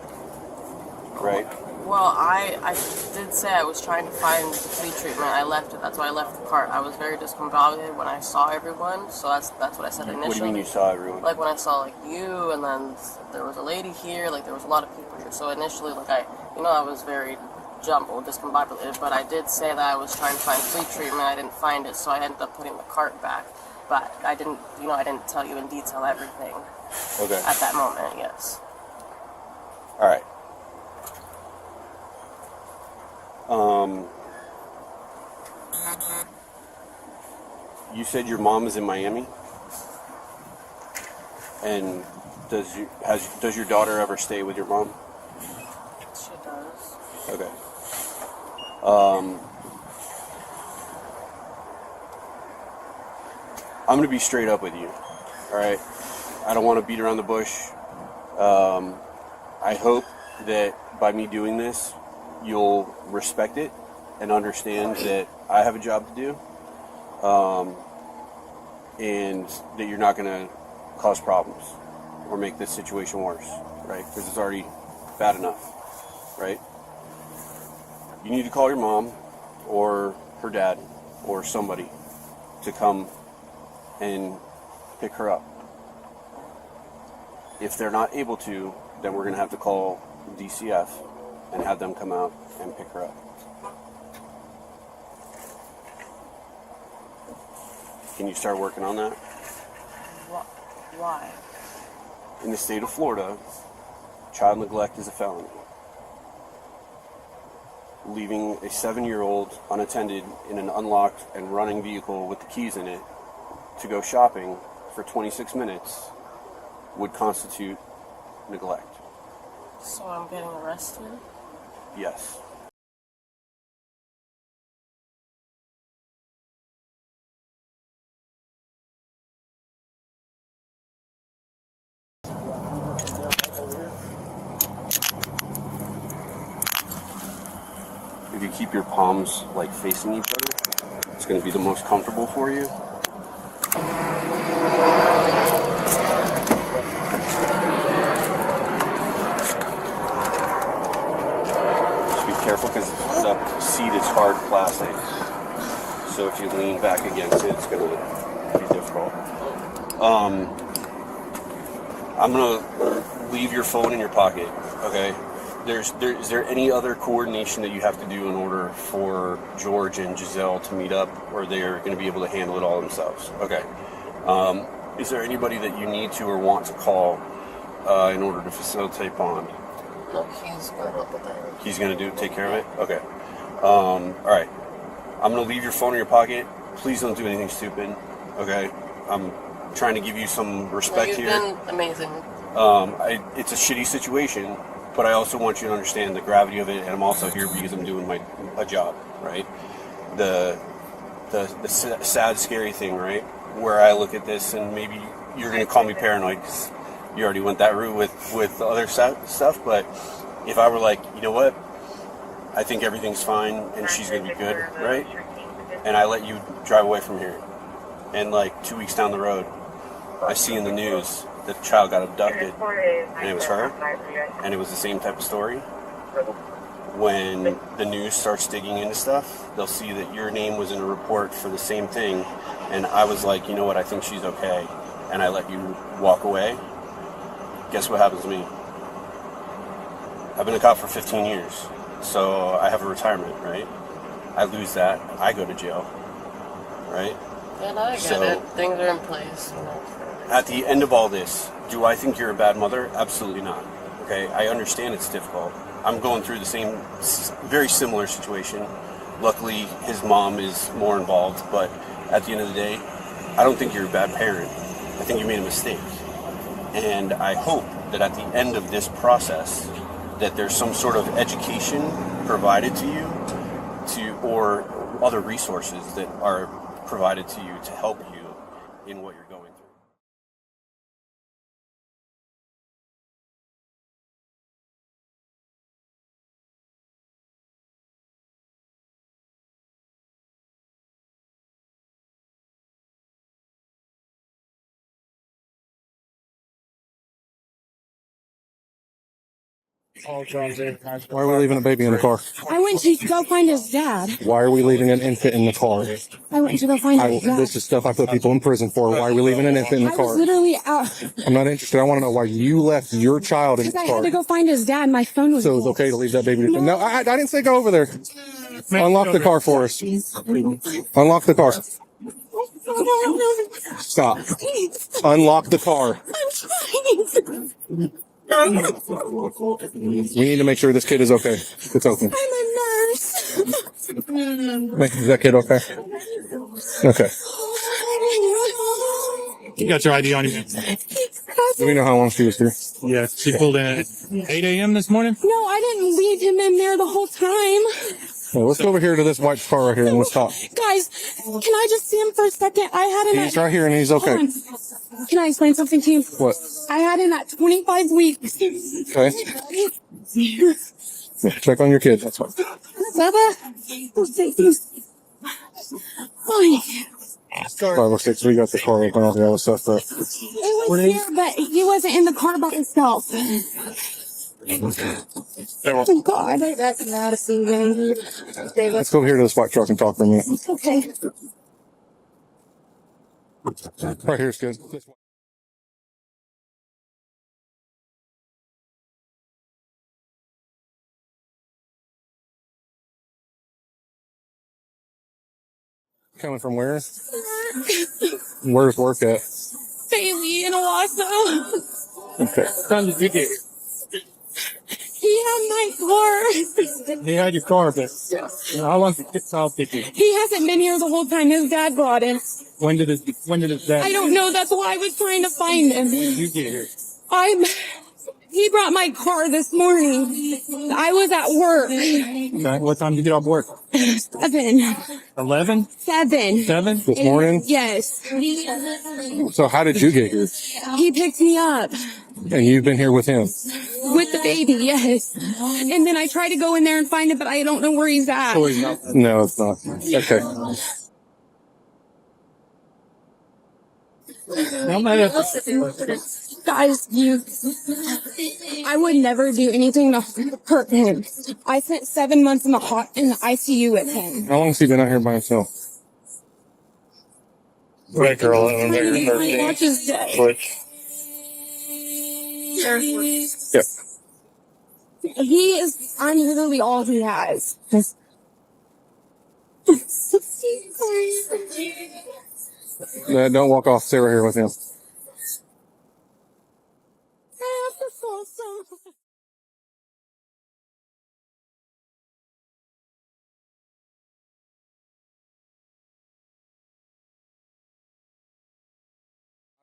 Speaker 15: right?
Speaker 10: Well, I did say I was trying to find flea treatment. I left it. That's why I left the cart. I was very discombobulated when I saw everyone. So that's what I said initially.
Speaker 15: What do you mean you saw everyone?
Speaker 10: Like when I saw like you, and then there was a lady here. Like there was a lot of people here. So initially, like I was very jumbled, discombobulated. But I did say that I was trying to find flea treatment. I didn't find it, so I ended up putting the cart back. But I didn't tell you in detail everything.
Speaker 15: Okay.
Speaker 10: At that moment, yes.
Speaker 15: All right. You said your mom is in Miami, and does your daughter ever stay with your mom?
Speaker 10: She does.
Speaker 15: Okay. I'm gonna be straight up with you. All right. I don't want to beat around the bush. I hope that by me doing this, you'll respect it and understand that I have a job to do, and that you're not going to cause problems or make this situation worse, right? Because it's already bad enough, right? You need to call your mom or her dad or somebody to come and pick her up. If they're not able to, then we're going to have to call DCF and have them come out and pick her up. Can you start working on that?
Speaker 10: Why?
Speaker 15: In the state of Florida, child neglect is a felony. Leaving a 7-year-old unattended in an unlocked and running vehicle with the keys in it to go shopping for 26 minutes would constitute neglect.
Speaker 10: So I'm getting arrested?
Speaker 15: Yes. If you keep your palms like facing each other, it's going to be the most comfortable for you. Just be careful because the seat is hard plastic. So if you lean back against it, it's going to be difficult. I'm going to leave your phone in your pocket, okay? Is there any other coordination that you have to do in order for George and Giselle to meet up, or they're going to be able to handle it all themselves? Okay. Is there anybody that you need to or want to call in order to facilitate bond?
Speaker 10: No, he's going to help with that.
Speaker 15: He's going to take care of it? Okay. All right. I'm going to leave your phone in your pocket. Please don't do anything stupid, okay? I'm trying to give you some respect here.
Speaker 10: You've been amazing.
Speaker 15: It's a shitty situation, but I also want you to understand the gravity of it, and I'm also here because I'm doing a job, right? The sad, scary thing, right? Where I look at this, and maybe you're going to call me paranoid because you already went that route with the other stuff, but if I were like, you know what? I think everything's fine, and she's going to be good, right? And I let you drive away from here, and like 2 weeks down the road, I see in the news that the child got abducted, and it was her, and it was the same type of story. When the news starts digging into stuff, they'll see that your name was in a report for the same thing, and I was like, you know what, I think she's okay, and I let you walk away. Guess what happens to me? I've been a cop for 15 years, so I have a retirement, right? I lose that, I go to jail, right?
Speaker 10: Yeah, no, I get it. Things are in place.
Speaker 15: At the end of all this, do I think you're a bad mother? Absolutely not. Okay, I understand it's difficult. I'm going through the same, very similar situation. Luckily, his mom is more involved, but at the end of the day, I don't think you're a bad parent. I think you made a mistake. And I hope that at the end of this process, that there's some sort of education provided to you, or other resources that are provided to you to help you in what you're going through.
Speaker 16: Why are we leaving a baby in the car?
Speaker 17: I went to go find his dad.
Speaker 16: Why are we leaving an infant in the car?
Speaker 17: I went to go find his dad.
Speaker 16: This is stuff I put people in prison for. Why are we leaving an infant in the
Speaker 17: I
Speaker 16: car?
Speaker 17: was literally out.
Speaker 16: I'm not interested. I want to know why you left your child in the
Speaker 17: Because
Speaker 16: car.
Speaker 17: I had to go find his dad. My phone was.
Speaker 16: So it's okay to leave that baby? No, I didn't say go over there. Unlock the car for us. Unlock the car. Stop. Unlock the car.
Speaker 17: I'm trying.
Speaker 16: We need to make sure this kid is okay. It's open.
Speaker 17: I'm a nurse.
Speaker 16: Is that kid okay? Okay.
Speaker 18: You got your ID on you.
Speaker 16: Do we know how long she was here?
Speaker 18: Yeah, she pulled in at 8 a.m. this morning.
Speaker 17: No, I didn't leave him in there the whole time.
Speaker 16: Well, let's go over here to this white car right here and let's talk.
Speaker 17: Guys, can I just see him for a second? I had him
Speaker 16: He's right here and he's okay.
Speaker 17: Can I explain something to you?
Speaker 16: What?
Speaker 17: I had him at 25 weeks.
Speaker 16: Okay. Yeah, check on your kid. That's fine.
Speaker 17: Bubba? Fine.
Speaker 16: 506, we got the car open. All the other stuff.
Speaker 17: It was here, but he wasn't in the car by himself. Oh, God. That's not a scene.
Speaker 16: Let's go over here to this white truck and talk for a minute.
Speaker 17: Okay.
Speaker 16: Right here's good. Coming from where? Where's work at?
Speaker 17: Bailey in Owasso.
Speaker 16: Okay.
Speaker 18: What time did you get here?
Speaker 17: He had my car.
Speaker 18: He had your car, but how long did this child take you?
Speaker 17: He hasn't been here the whole time. His dad brought him.
Speaker 18: When did his dad?
Speaker 17: I don't know. That's why I was trying to find him.
Speaker 18: When did you get here?
Speaker 17: He brought my car this morning. I was at work.
Speaker 18: Okay. What time did you get off work?
Speaker 17: 7.
Speaker 18: 11?
Speaker 17: 7.
Speaker 18: 7?
Speaker 16: This morning?
Speaker 17: Yes.
Speaker 16: So how did you get here?
Speaker 17: He picked me up.
Speaker 16: And you've been here with him?
Speaker 17: With the baby, yes. And then I tried to go in there and find him, but I don't know where he's at.
Speaker 16: No, it's not. Okay.
Speaker 17: Guys, I would never do anything to hurt him. I spent 7 months in the ICU with him.
Speaker 16: How long has he been out here by himself?
Speaker 18: Right, girl.
Speaker 17: Watch his day.
Speaker 16: Yep.
Speaker 17: I'm literally all he has.
Speaker 16: Don't walk off. Stay right here with him.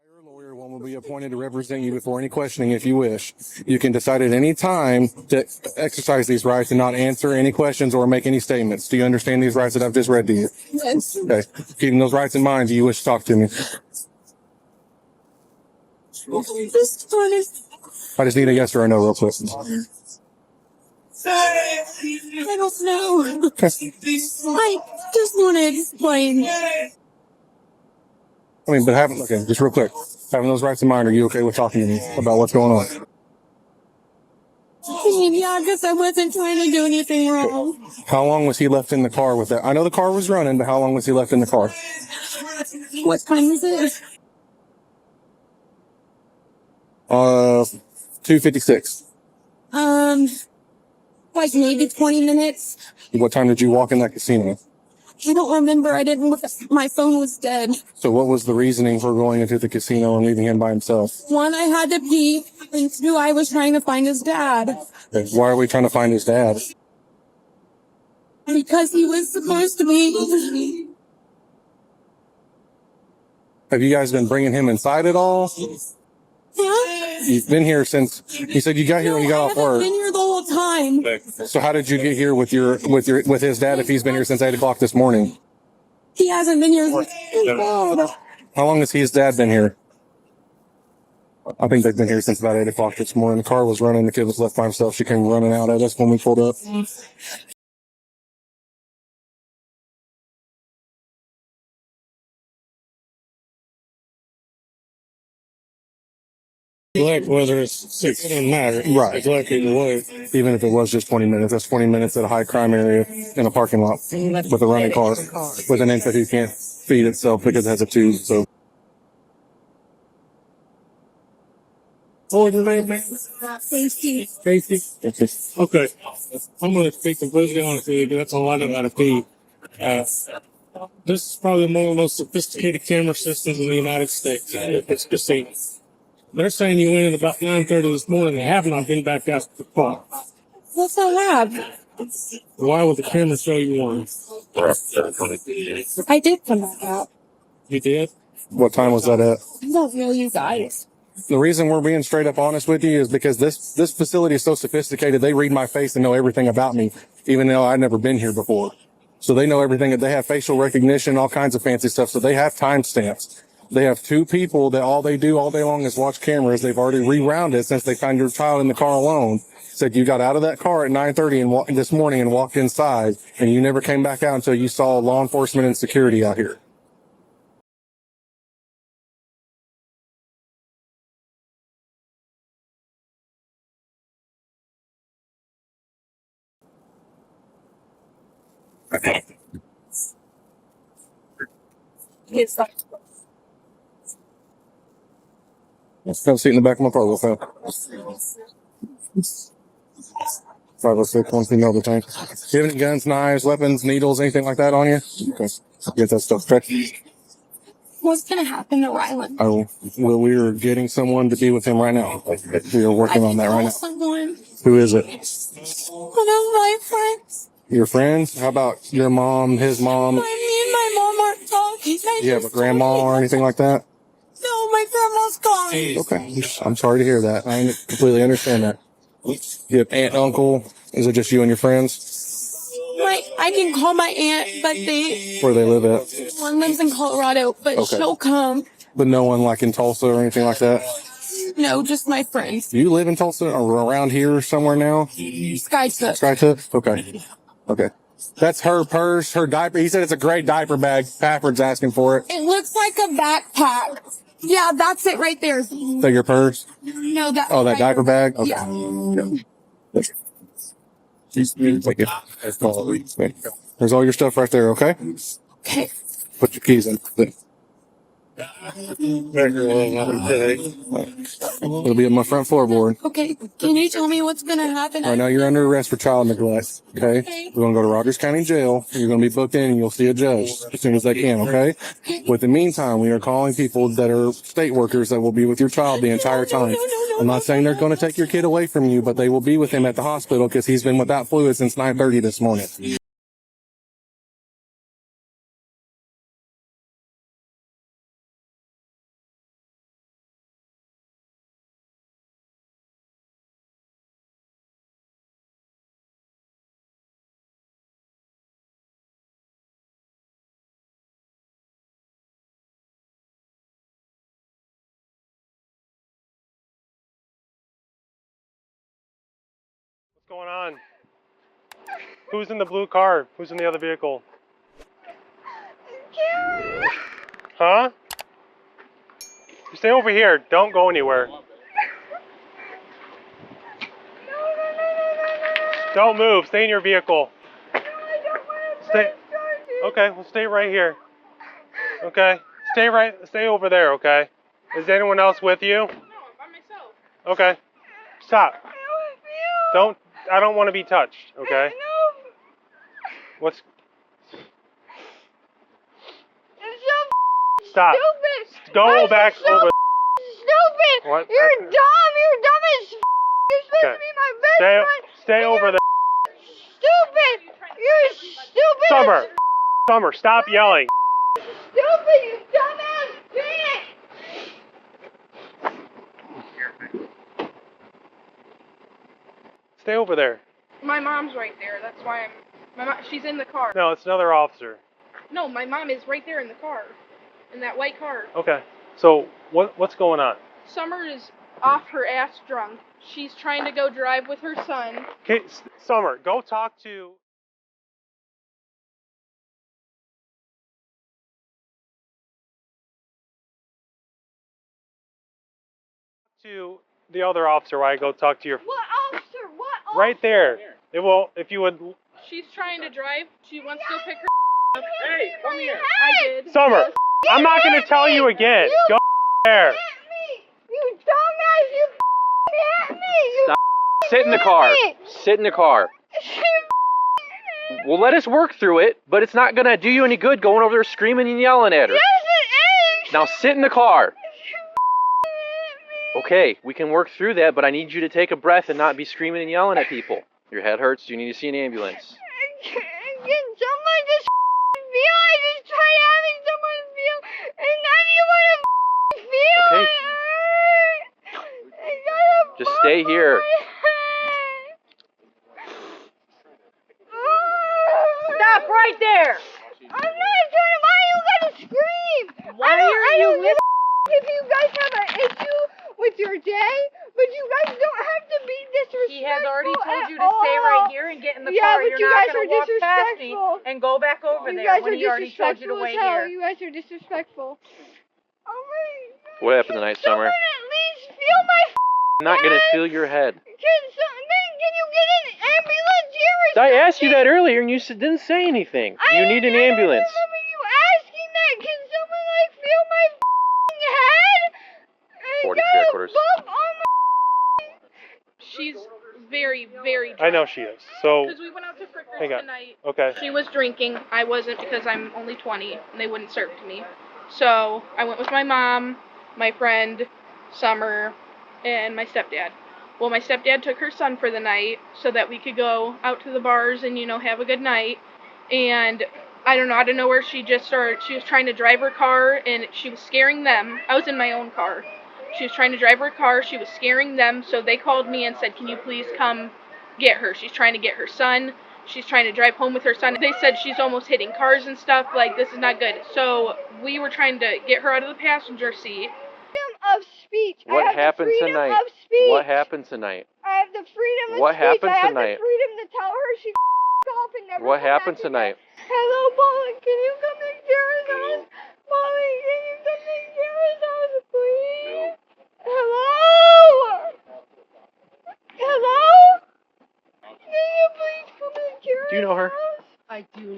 Speaker 16: Your lawyer will be appointed to represent you before any questioning if you wish. You can decide at any time to exercise these rights and not answer any questions or make any statements. Do you understand these rights that I've just read to you?
Speaker 17: Yes.
Speaker 16: Okay. Keeping those rights in mind, do you wish to talk to me? I just need a yes or a no real quick.
Speaker 17: I don't know. I just want to explain.
Speaker 16: But just real quick. Having those rights in mind, are you okay with talking to me about what's going on?
Speaker 17: Yeah, I guess I wasn't trying to do anything wrong.
Speaker 16: How long was he left in the car with that? I know the car was running, but how long was he left in the car?
Speaker 17: What time is it?
Speaker 16: 2:56.
Speaker 17: Like maybe 20 minutes.
Speaker 16: What time did you walk in that casino?
Speaker 17: I don't remember. I didn't look. My phone was dead.
Speaker 16: So what was the reasoning for going into the casino and leaving him by himself?
Speaker 17: 1, I had to pee. And 2, I was trying to find his dad.
Speaker 16: Okay. Why are we trying to find his dad?
Speaker 17: Because he was supposed to be.
Speaker 16: Have you guys been bringing him inside at all?
Speaker 17: Yeah.
Speaker 16: You've been here since, you said you got here when you got off work.
Speaker 17: I've been here the whole time.
Speaker 16: So how did you get here with his dad if he's been here since 8 o'clock this morning?
Speaker 17: He hasn't been here.
Speaker 16: How long has his dad been here? I think they've been here since about 8 o'clock this morning. The car was running. The kid was left by himself. She came running out at us when we pulled up.
Speaker 18: neglect, whether it's, it doesn't matter.
Speaker 16: Right.
Speaker 18: Neglect either way.
Speaker 16: Even if it was just 20 minutes, that's 20 minutes at a high crime area in a parking lot with a running car with an infant who can't feed itself because it has a tube. So.
Speaker 18: What was your name, man? Casey. Casey? Okay. I'm going to speak completely honest with you because that's all I know how to feed. This is probably one of the most sophisticated camera systems in the United States. It's casinos. They're saying you went in about 9:30 this morning and have not been back out to the car.
Speaker 17: What's that lab?
Speaker 18: Why would the camera show you one?
Speaker 17: I did come back out.
Speaker 18: You did?
Speaker 16: What time was that at?
Speaker 17: I don't know you guys.
Speaker 16: The reason we're being straight up honest with you is because this facility is so sophisticated. They read my face and know everything about me, even though I've never been here before. So they know everything. They have facial recognition, all kinds of fancy stuff. So they have timestamps. They have 2 people that all they do all day long is watch cameras. They've already rewound since they found your child in the car alone. Said you got out of that car at 9:30 and this morning and walked inside, and you never came back out until you saw law enforcement and security out here.
Speaker 17: It's like,
Speaker 16: Let's have a seat in the back of my car real fast. 506 1 female detained. Do you have any guns, knives, weapons, needles, anything like that on you? Okay. Get that stuff checked.
Speaker 17: what's gonna happen to Rylan?
Speaker 16: Oh, well, we are getting someone to be with him right now. We are working on that right now.
Speaker 17: Someone.
Speaker 16: Who is it?
Speaker 17: One of my friends.
Speaker 16: Your friends? How about your mom, his mom?
Speaker 17: Me and my mom aren't talking.
Speaker 16: Do you have a grandma or anything like that?
Speaker 17: No, my grandma's gone.
Speaker 16: Okay. I'm sorry to hear that. I completely understand that. You have aunt, uncle? Is it just you and your friends?
Speaker 17: I can call my aunt, but
Speaker 16: Where they live at?
Speaker 17: one lives in Colorado, but
Speaker 16: Okay.
Speaker 17: she'll come.
Speaker 16: But no one like in Tulsa or anything like that?
Speaker 17: No, just my friends.
Speaker 16: Do you live in Tulsa or around here somewhere now?
Speaker 17: Skytip.
Speaker 16: Skytip? Okay. Okay. That's her purse, her diaper. He said it's a great diaper bag. Pafford's asking for it.
Speaker 17: It looks like a backpack. Yeah, that's it right there.
Speaker 16: So your purse?
Speaker 17: No, that.
Speaker 16: Oh, that diaper bag? Okay.
Speaker 17: Yeah.
Speaker 16: Take it. There's all your stuff right there, okay?
Speaker 17: Okay.
Speaker 16: Put your keys in. It'll be on my front floorboard.
Speaker 17: Okay. Can you tell me what's gonna happen?
Speaker 16: Right now, you're under arrest for child neglect, okay? We're going to go to Rogers County Jail. You're going to be booked in, and you'll see a judge as soon as they can, okay? But in the meantime, we are calling people that are state workers that will be with your child the entire time. I'm not saying they're going to take your kid away from you, but they will be with him at the hospital because he's been without fluid since 9:30 this morning.
Speaker 19: What's going on? Who's in the blue car? Who's in the other vehicle? Huh? You stay over here. Don't go anywhere. Don't move. Stay in your vehicle. Stay. Okay, well stay right here. Okay? Stay over there, okay? Is anyone else with you? No, I'm by myself. Okay. Stop. I don't want to be touched, okay? What's... Stop.
Speaker 4: Stupid.
Speaker 19: Go back
Speaker 4: so
Speaker 19: over.
Speaker 4: Stupid.
Speaker 19: What?
Speaker 4: You're dumb. You're dumb as You're supposed to be my best friend.
Speaker 19: Stay over there.
Speaker 4: Stupid. You're stupid.
Speaker 19: Summer, stop yelling.
Speaker 4: Stupid. You dumbass bitch.
Speaker 19: Stay over there.
Speaker 20: My mom's right there. That's why she's in the car.
Speaker 19: No, it's another officer.
Speaker 20: No, my mom is right there in the car. In that white car.
Speaker 19: Okay. So, what's going on?
Speaker 20: Summer is off her ass drunk. She's trying to go drive with her son.
Speaker 19: Okay, Summer, go talk to... the other officer while I go talk to your...
Speaker 20: What officer? What officer?
Speaker 19: Right there. It will, if you would...
Speaker 20: She's trying to drive. She wants to go pick her up.
Speaker 18: Hey, come here.
Speaker 20: I did.
Speaker 19: Summer, I'm not going to tell you again. Go there.
Speaker 4: You dumbass, you hit me! You
Speaker 21: Stop. Sit in the car. Sit in the car. Well, let us work through it, but it's not gonna do you any good going over there screaming and yelling at her.
Speaker 4: Yes, it is!
Speaker 21: Now sit in the car. Okay, we can work through that, but I need you to take a breath and not be screaming and yelling at people. Your head hurts, you need to see an ambulance.
Speaker 4: Can someone just feel? I just tried having someone feel, and none of you want to feel.
Speaker 21: Okay.
Speaker 4: It hurt.
Speaker 21: Just stay here.
Speaker 4: Stop right there! I'm not trying to. Why you gotta scream?
Speaker 20: Why are you
Speaker 4: listening? If you guys have an issue with your day, but you guys don't have to be disrespectful.
Speaker 22: He has already told you to stay right here and get in the car.
Speaker 4: But
Speaker 22: You're
Speaker 4: you
Speaker 22: not
Speaker 4: guys
Speaker 22: going
Speaker 4: are
Speaker 22: to walk past me
Speaker 4: disrespectful.
Speaker 22: and go back over
Speaker 4: You
Speaker 22: there
Speaker 4: guys
Speaker 22: when
Speaker 4: are
Speaker 22: he already told you to
Speaker 4: disrespectful
Speaker 22: wait
Speaker 4: as hell.
Speaker 22: here.
Speaker 4: You guys are disrespectful. Oh my God.
Speaker 21: What happened tonight, Summer?
Speaker 4: Someone at least feel my
Speaker 21: I'm not gonna feel your head.
Speaker 4: Can you get an ambulance here or
Speaker 21: I
Speaker 4: something?
Speaker 21: asked you that earlier and you didn't say anything. Do you need an ambulance?
Speaker 4: I remember you asking that. Can someone like feel my head?
Speaker 21: 43 quarters.
Speaker 20: She's very, very drunk.
Speaker 19: I know she is. So,
Speaker 20: Because we went out to Frickers
Speaker 19: hang on.
Speaker 20: tonight.
Speaker 19: Okay.
Speaker 20: She was drinking. I wasn't because I'm only 20 and they wouldn't serve to me. So I went with my mom, my friend, Summer, and my stepdad. Well, my stepdad took her son for the night so that we could go out to the bars and, have a good night. And I don't know, out of nowhere, she was trying to drive her car and she was scaring them. I was in my own car. She was trying to drive her car. She was scaring them. So they called me and said, can you please come get her? She's trying to get her son. She's trying to drive home with her son. They said she's almost hitting cars and stuff. Like, this is not good. So we were trying to get her out of the passenger seat.
Speaker 4: Freedom of speech.
Speaker 21: What
Speaker 4: I have
Speaker 21: happened
Speaker 4: the freedom
Speaker 21: tonight?
Speaker 4: of speech.
Speaker 21: What happened tonight?
Speaker 4: I have the freedom of
Speaker 21: What
Speaker 4: speech.
Speaker 21: happened
Speaker 4: I have
Speaker 21: tonight?
Speaker 4: the freedom to tell her she off and never
Speaker 21: What
Speaker 4: come
Speaker 21: happened
Speaker 4: back
Speaker 21: tonight?
Speaker 4: again. Hello, Molly. Can you come to Kara's house? Molly, can you come to Kara's house, please? Hello? Hello? Can you please come to Kara's
Speaker 21: Do you know her?
Speaker 4: house? I do.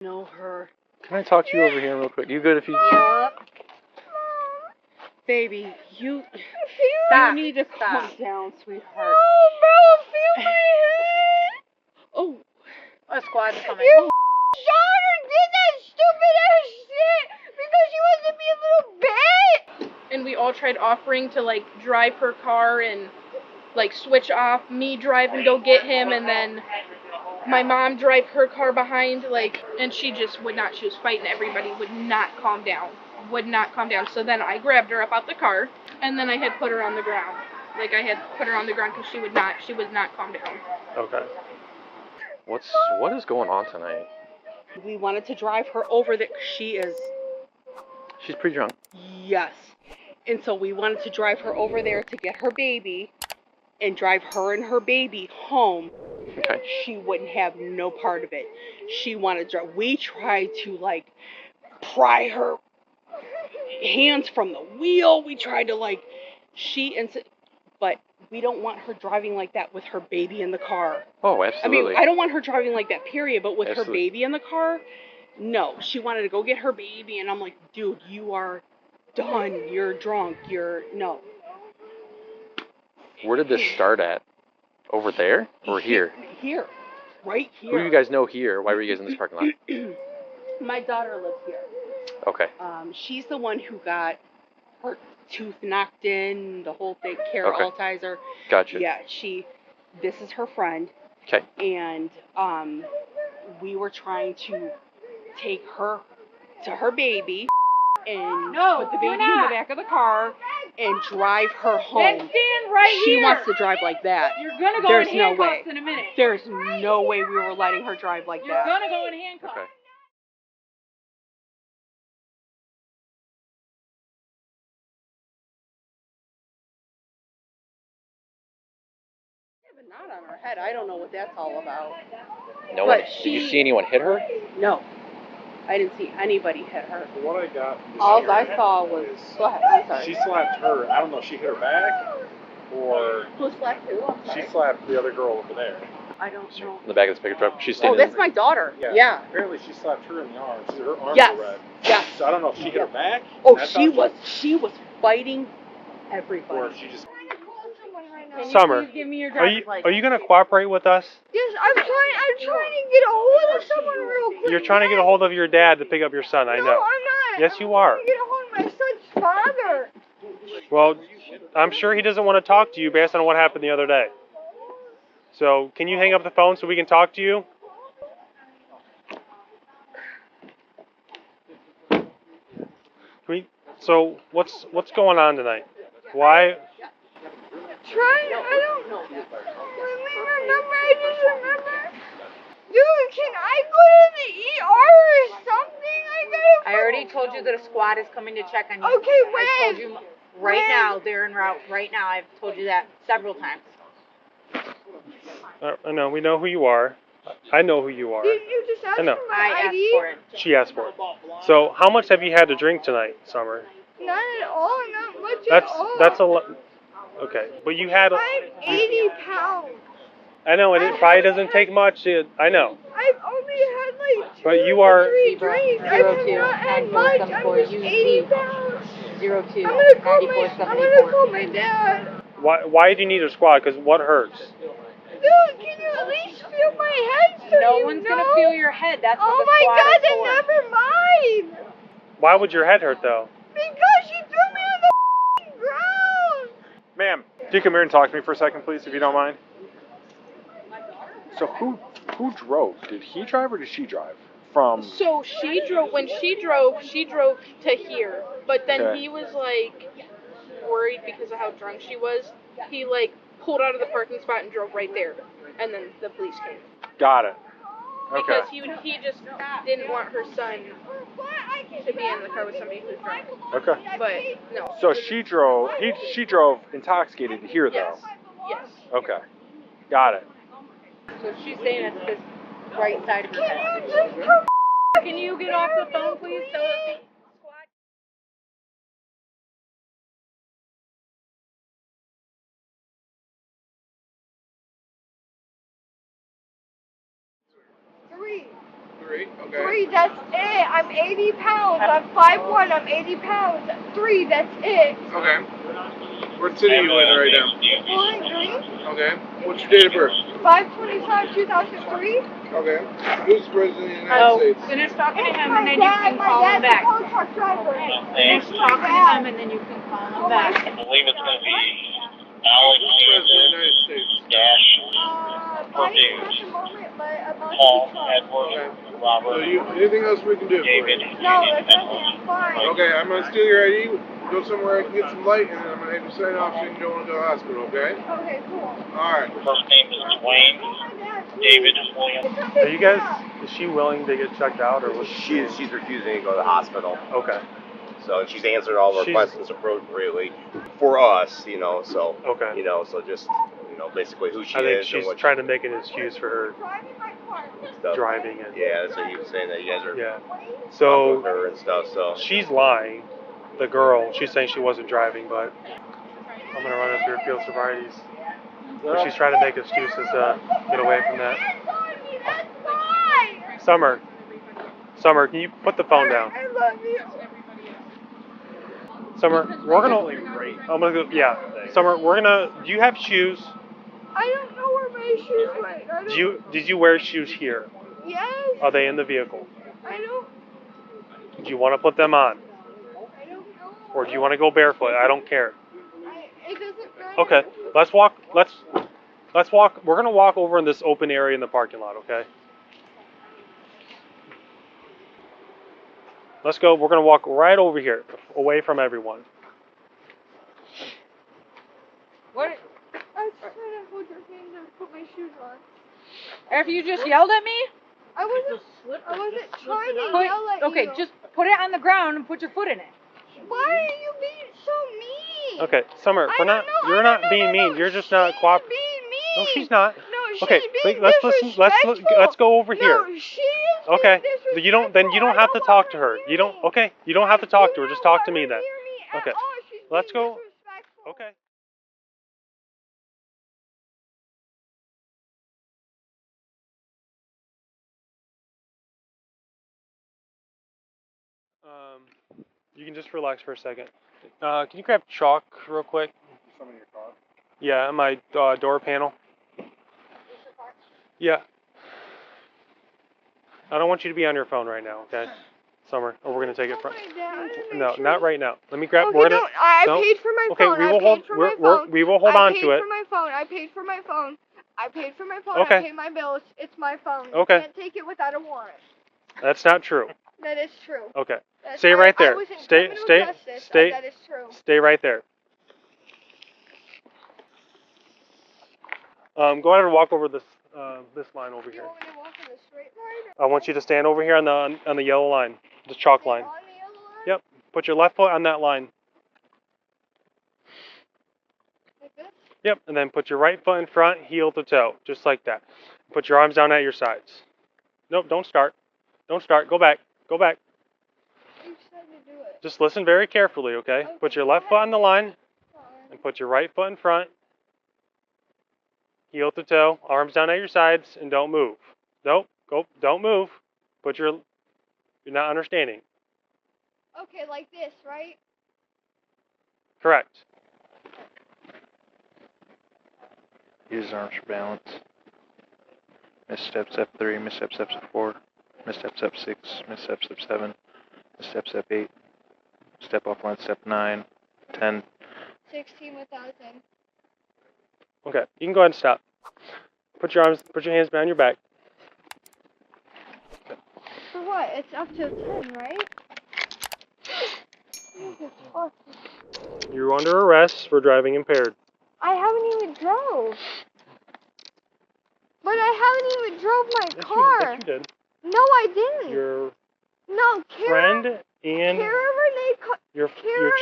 Speaker 23: Know her.
Speaker 21: Can I talk to you over here real quick? You good if you...
Speaker 23: Yup. Baby, you need to calm down, sweetheart.
Speaker 4: Oh, bro, feel my head.
Speaker 23: Oh, a squad's coming.
Speaker 4: Your daughter did that stupid ass shit because she wants to be a little bitch.
Speaker 20: And we all tried offering to, drive her car and, switch off. Me drive and go get him, and then my mom drive her car behind, and she just would not. She was fighting everybody, would not calm down. So then I grabbed her up out the car, and then I had put her on the ground. I had put her on the ground because she would not calm down.
Speaker 19: Okay.
Speaker 21: What is going on tonight?
Speaker 23: We wanted to drive her over there.
Speaker 21: She's pretty drunk.
Speaker 23: Yes. And so we wanted to drive her over there to get her baby and drive her and her baby home.
Speaker 21: Okay.
Speaker 23: She wouldn't have no part of it. She wanted to drive. We tried to pry her hands from the wheel. We tried to but we don't want her driving like that with her baby in the car.
Speaker 21: Oh, absolutely.
Speaker 23: I don't want her driving like that, period, but with
Speaker 21: Absolutely.
Speaker 23: her baby in the car, no. She wanted to go get her baby, and I'm like, dude, you are done. You're drunk. No.
Speaker 21: Where did this start at? Over there or here?
Speaker 23: Here. Right here.
Speaker 21: Who do you guys know here? Why were you guys in this parking lot?
Speaker 23: My daughter lives here.
Speaker 21: Okay.
Speaker 23: She's the one who got her tooth knocked in, the whole thing, Kara
Speaker 21: Okay.
Speaker 23: Altizer.
Speaker 21: Gotcha.
Speaker 23: Yeah, this is her friend.
Speaker 21: Okay.
Speaker 23: And we were trying to take her to her baby and put the baby in the back of the car and drive her home.
Speaker 22: Then stand right
Speaker 23: She
Speaker 22: here.
Speaker 23: wants to drive like that.
Speaker 22: You're gonna go
Speaker 23: There's
Speaker 22: in
Speaker 23: no
Speaker 22: handcuffs
Speaker 23: way.
Speaker 22: in a minute.
Speaker 23: There's no way we were letting her drive like
Speaker 22: You're
Speaker 23: that.
Speaker 22: gonna go in handcuffs.
Speaker 21: Okay.
Speaker 23: a knot on her head. I don't know what that's all about.
Speaker 21: No
Speaker 23: But
Speaker 21: one. Did you see anyone hit her?
Speaker 23: No, I didn't see anybody hit her.
Speaker 2: What I got from the
Speaker 23: All
Speaker 2: sheriff
Speaker 23: I saw was. Go ahead. I'm sorry.
Speaker 2: she slapped her. I don't know if she hit her back or
Speaker 23: Who slapped who? I'm sorry.
Speaker 2: she slapped the other girl over there.
Speaker 23: I don't know.
Speaker 21: In the back of this pickup truck. She's
Speaker 23: Oh,
Speaker 21: standing.
Speaker 23: that's my daughter. Yeah.
Speaker 2: Apparently she slapped her in the arms. Her arms
Speaker 23: Yes.
Speaker 2: were red.
Speaker 23: Yes.
Speaker 2: So I don't know if she hit her back.
Speaker 23: Oh,
Speaker 2: That's
Speaker 23: she
Speaker 2: how
Speaker 23: was fighting everybody.
Speaker 2: Or if she just.
Speaker 23: Can you
Speaker 19: Summer,
Speaker 23: please give me your
Speaker 19: are
Speaker 23: driver's
Speaker 19: you
Speaker 23: license?
Speaker 19: going to cooperate with us?
Speaker 4: Yes, I'm trying to get a hold of someone real quick.
Speaker 19: You're trying to get a hold of your dad to pick up your son, I know.
Speaker 4: No, I'm not.
Speaker 19: Yes, you are.
Speaker 4: I'm trying to get a hold of my son's father.
Speaker 19: Well, I'm sure he doesn't want to talk to you based on what happened the other day. So, can you hang up the phone so we can talk to you? So, what's going on tonight? Why?
Speaker 4: I don't remember. I just remember. Dude, can I go to the ER or something?
Speaker 22: I already told you that a squad is coming to check on you.
Speaker 4: Okay, when?
Speaker 22: I told you right now. They're en route right now. I've told you that several times.
Speaker 19: I know, we know who you are. I know who you are.
Speaker 4: Did you just ask
Speaker 19: I know.
Speaker 4: for my
Speaker 22: I
Speaker 4: ID?
Speaker 22: asked for it.
Speaker 19: She asked for it. So, how much have you had to drink tonight, Summer?
Speaker 4: Not at all, not much at all.
Speaker 19: That's a lot. Okay, but you had.
Speaker 4: I'm 80 pounds.
Speaker 19: I know, and it probably doesn't take much. I know.
Speaker 4: I've only had like 2
Speaker 19: But you
Speaker 4: or
Speaker 19: are.
Speaker 4: 3 drinks. I have not had much. I'm just 80 pounds.
Speaker 22: 02
Speaker 4: I'm gonna call my dad.
Speaker 19: Why do you need a squad? Because what hurts?
Speaker 4: Dude, can you at least feel my head so
Speaker 22: No
Speaker 4: you
Speaker 22: one's
Speaker 4: know?
Speaker 22: gonna feel your head. That's what
Speaker 4: Oh
Speaker 22: the
Speaker 4: my
Speaker 22: squad
Speaker 4: god,
Speaker 22: is
Speaker 4: then
Speaker 22: for.
Speaker 4: never mind.
Speaker 19: Why would your head hurt though?
Speaker 4: Because she threw me on the ground.
Speaker 2: Ma'am, can you come here and talk to me for a second, please, if you don't mind? So who drove? Did he drive or did she drive? From.
Speaker 20: So she drove. When she drove to here. But then
Speaker 2: Okay.
Speaker 20: he was like worried because of how drunk she was. He like pulled out of the parking spot and drove right there, and then the police came.
Speaker 2: Got it. Okay.
Speaker 20: Because he just didn't want her son to be in the car with somebody who's drunk.
Speaker 2: Okay.
Speaker 20: But no.
Speaker 2: So she drove. She drove intoxicated to here, though.
Speaker 20: Yes.
Speaker 2: Okay. Got it.
Speaker 22: So she's saying it's this right side of her head. Can you get off the phone, please? So that squad.
Speaker 2: Three. Okay.
Speaker 4: 3, that's it. I'm 80 pounds. I'm 5'1", I'm 80 pounds. 3, that's it.
Speaker 2: Okay. What city are you in right now?
Speaker 4: Bowling Green,
Speaker 2: Okay. What's your date of birth?
Speaker 4: 5/25/2003.
Speaker 2: Okay. Who's the president of the United States?
Speaker 22: Finish talking to him,
Speaker 4: My
Speaker 22: and then you
Speaker 4: dad,
Speaker 22: can
Speaker 4: my
Speaker 22: call him
Speaker 4: dad's a
Speaker 22: back.
Speaker 4: tow truck driver.
Speaker 22: Finish talking to him, and then you can call him back.
Speaker 8: I believe it's going to be
Speaker 2: Who's the president of the
Speaker 8: Alexander
Speaker 2: United States?
Speaker 8: Dash
Speaker 4: Not at the moment, but about to
Speaker 8: Paul
Speaker 4: be truck.
Speaker 8: Edward Robert
Speaker 2: Anything else we can do for
Speaker 8: David.
Speaker 2: you?
Speaker 4: No, that's nothing. Fine.
Speaker 2: Okay, I'm gonna steal your ID. Go somewhere I can get some light, and then I'm gonna have you sign off so you can go into the hospital. Okay?
Speaker 4: Okay, cool.
Speaker 2: All right.
Speaker 8: First name is Dwayne David Williams.
Speaker 19: Are you guys? Is she willing to get checked out, or was
Speaker 5: She's refusing to go to the hospital.
Speaker 19: Okay.
Speaker 5: So she's answered all of our questions appropriately for us, you know. So
Speaker 19: Okay.
Speaker 5: you know, so just basically who she
Speaker 19: I think
Speaker 5: is
Speaker 19: she's
Speaker 5: and what
Speaker 19: trying to make an excuse for her
Speaker 5: stuff.
Speaker 19: driving and
Speaker 5: Yeah, that's what he was saying, that you guys are
Speaker 19: So
Speaker 5: with her and stuff. So
Speaker 19: she's lying. The girl, she's saying she wasn't driving, but I'm gonna run up your field sobrieties. But she's trying to make excuses to get away from that. Summer, can you put the phone down?
Speaker 4: I love you.
Speaker 19: Summer, we're gonna. I'm gonna go. Yeah, Summer, we're gonna. Do you have shoes?
Speaker 4: I don't know where my shoes went. I don't.
Speaker 19: Did you wear shoes here?
Speaker 4: Yes.
Speaker 19: Are they in the vehicle?
Speaker 4: I don't.
Speaker 19: Do you want to put them on,
Speaker 4: I don't know.
Speaker 19: or do you want to go barefoot? I don't care.
Speaker 4: It doesn't matter.
Speaker 19: Okay, let's walk. Let's walk. We're gonna walk over in this open area in the parking lot. Okay. Let's go. We're gonna walk right over here, away from everyone.
Speaker 22: What?
Speaker 4: I was trying to hold your hand and put my shoes on.
Speaker 22: After you just yelled at me?
Speaker 4: I wasn't trying to yell at you.
Speaker 22: Okay, just put it on the ground and put your foot in it.
Speaker 4: Why are you being so mean?
Speaker 19: Okay, Summer, you're not being mean. You're just not cooperating.
Speaker 4: Being
Speaker 19: No, she's not.
Speaker 4: No, she's
Speaker 19: Okay,
Speaker 4: being
Speaker 19: let's listen. Let's go over here.
Speaker 4: No, she is
Speaker 19: Okay.
Speaker 4: being disrespectful.
Speaker 19: You don't have to talk to her. You don't. Okay. You don't have to talk to her. Just talk to me then. Okay. Let's go. Okay. You can just relax for a second. Can you grab chalk real quick?
Speaker 16: Some in your car.
Speaker 19: Yeah, on my door panel. Yeah. I don't want you to be on your phone right now, okay? Summer, or we're gonna take it from. No, not right now. Let me grab.
Speaker 4: Okay,
Speaker 19: We're gonna.
Speaker 4: no, I
Speaker 19: don't-
Speaker 4: paid for my
Speaker 19: Okay,
Speaker 4: phone.
Speaker 19: we will
Speaker 4: I
Speaker 19: hold.
Speaker 4: paid for my phone.
Speaker 19: We will hold on to
Speaker 4: I
Speaker 19: it.
Speaker 4: paid for my phone. I paid for my phone. I paid for my phone.
Speaker 19: Okay.
Speaker 4: I paid my bills. It's my phone.
Speaker 19: Okay.
Speaker 4: You can't take it without a warrant.
Speaker 19: That's not true.
Speaker 4: That is true.
Speaker 19: Okay.
Speaker 4: That's,
Speaker 19: Stay right
Speaker 4: I
Speaker 19: there.
Speaker 4: was in
Speaker 19: Stay.
Speaker 4: criminal
Speaker 19: Stay.
Speaker 4: justice.
Speaker 19: Stay.
Speaker 4: That is true.
Speaker 19: Stay right there. Go ahead and walk over this line over here.
Speaker 4: You want me to walk in the straight line?
Speaker 19: I want you to stand over here on the yellow line, the chalk line.
Speaker 4: On the yellow line?
Speaker 19: Yep. Put your left foot on that line.
Speaker 4: Like this?
Speaker 19: Yep. And then put your right foot in front, heel to toe, just like that. Put your arms down at your sides. Nope. Don't start. Don't start. Go back. Go back.
Speaker 4: You said to do it.
Speaker 19: Just listen very carefully, okay? Put your left foot on the line, and put your right foot in front. Heel to toe, arms down at your sides, and don't move. Nope. Don't move. You're not understanding.
Speaker 4: Okay, like this, right?
Speaker 19: Correct.
Speaker 3: Use his arms for balance. Misstep step 3, misstep step 4, misstep step 6, misstep step 7, misstep step 8, step off line step 9, 10.
Speaker 4: 16 without 10.
Speaker 19: Okay, you can go ahead and stop. Put your hands behind your back.
Speaker 4: For what? It's up to 10, right?
Speaker 19: You're under arrest for driving impaired.
Speaker 4: I haven't even drove. But I haven't even drove my car.
Speaker 19: Yes, you did.
Speaker 4: No, I didn't.
Speaker 19: Your
Speaker 4: No, Kara.
Speaker 19: friend and
Speaker 4: Kara Renee.
Speaker 19: your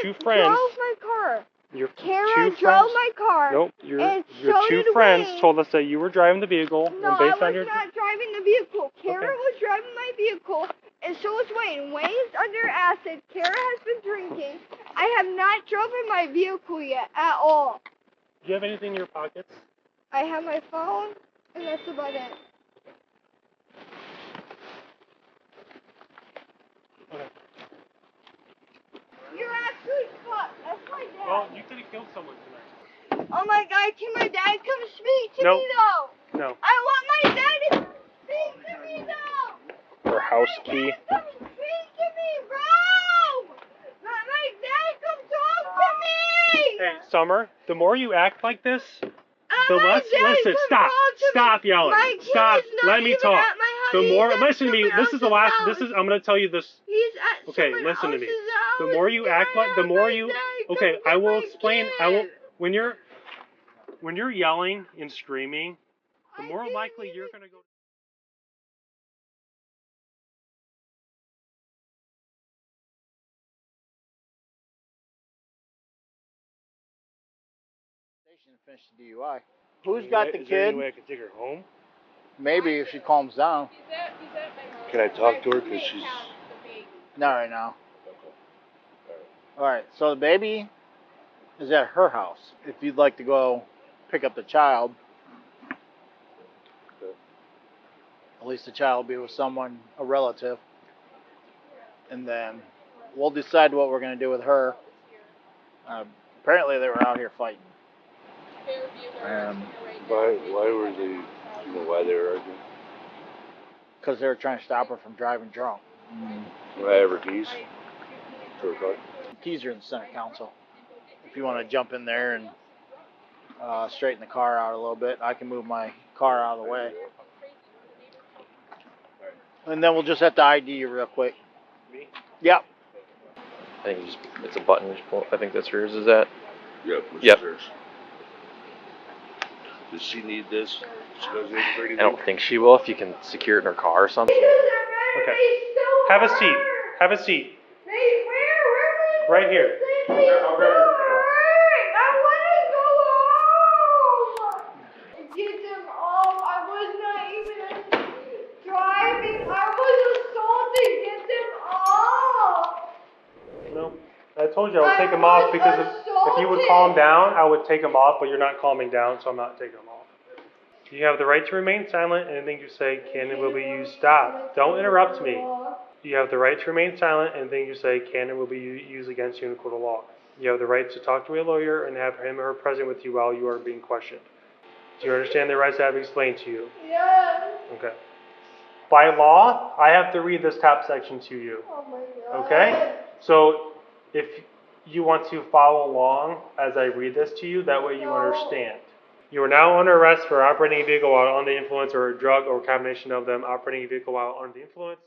Speaker 19: two
Speaker 4: Kara
Speaker 19: friends.
Speaker 4: drove my car.
Speaker 19: Your
Speaker 4: Kara
Speaker 19: two
Speaker 4: drove
Speaker 19: friends.
Speaker 4: my car.
Speaker 19: Nope. Your
Speaker 4: and
Speaker 19: your
Speaker 4: so
Speaker 19: two
Speaker 4: did
Speaker 19: friends
Speaker 4: Wayne.
Speaker 19: told us that you were driving the vehicle.
Speaker 4: No,
Speaker 19: and based
Speaker 4: I
Speaker 19: on
Speaker 4: was
Speaker 19: your
Speaker 4: not driving the vehicle. Kara
Speaker 19: Okay.
Speaker 4: was driving my vehicle, and so was Wayne. Wayne's under acid. Kara has been drinking. I have not driven my vehicle yet at all.
Speaker 19: Do you have anything in your pockets?
Speaker 4: I have my phone, and that's about it.
Speaker 19: Okay.
Speaker 4: You're actually fucked. That's my dad.
Speaker 19: Well, you could have killed someone tonight.
Speaker 4: Oh my God, can my dad come speak to
Speaker 19: Nope.
Speaker 4: me though?
Speaker 19: No.
Speaker 4: I want my dad to speak to me though.
Speaker 3: Or house key.
Speaker 4: Come speak to me, bro. Let my dad come talk to me.
Speaker 19: Hey, Summer, the more you act like this, the
Speaker 4: my
Speaker 19: less.
Speaker 4: dad
Speaker 19: Listen,
Speaker 4: come
Speaker 19: stop.
Speaker 4: talk to me.
Speaker 19: Stop yelling.
Speaker 4: My kid
Speaker 19: Stop.
Speaker 4: is not
Speaker 19: Let me
Speaker 4: even
Speaker 19: talk.
Speaker 4: at my house.
Speaker 19: The
Speaker 4: He's
Speaker 19: more.
Speaker 4: at
Speaker 19: Listen to me.
Speaker 4: someone
Speaker 19: This is the
Speaker 4: else's
Speaker 19: last.
Speaker 4: house.
Speaker 19: This is. I'm gonna tell you this.
Speaker 4: He's at
Speaker 19: Okay,
Speaker 4: someone
Speaker 19: listen to me.
Speaker 4: else's house.
Speaker 19: The more you act like, the more you. Okay, I will explain. I will. When you're yelling and screaming, the more likely you're gonna go.
Speaker 7: And finish the DUI. Who's got the
Speaker 19: Is there any
Speaker 7: kid?
Speaker 19: way I can take her home?
Speaker 7: Maybe if she calms down.
Speaker 15: Can I talk to her? Because she's.
Speaker 7: Not right now. Alright, so the baby is at her house. If you'd like to go pick up the child, at least the child will be with someone, a relative. And then we'll decide what we're going to do with her. Apparently they were out here fighting.
Speaker 15: Why were they? You know why they were arguing?
Speaker 7: Because they were trying to stop her from driving drunk.
Speaker 15: Do I have her keys to her car?
Speaker 7: Keys are in the center console. If you want to jump in there and straighten the car out a little bit, I can move my car out of the way. And then we'll just have to ID you real quick. Yep.
Speaker 21: I think it's a button. You just pull. I think that's hers. Is that?
Speaker 15: Yep.
Speaker 21: Yep.
Speaker 15: Hers. Does she need this? She goes in for anything?
Speaker 21: I don't think she will. If you can secure it in her car or something.
Speaker 19: Okay. Have a seat. Have a seat. Right here.
Speaker 4: You
Speaker 19: I told you I would take them off because if you would calm down, I would take them off, but you're not calming down, so I'm not taking them off. You have the right to remain silent. Anything you say can and will be used. Stop. Don't interrupt me. You have the right to remain silent. Anything you say can and will be used against you in a court of law. You have the right to talk to a lawyer and have him or her present with you while you are being questioned. Do you understand the rights I have explained to you?
Speaker 4: Yes.
Speaker 19: Okay. By law, I have to read this top section to you.
Speaker 4: Oh my God.
Speaker 19: Okay? So if you want to follow along as I read this to you, that way you understand. You are now under arrest for operating a vehicle while under the influence or a drug or a combination of them, operating a vehicle while under the influence.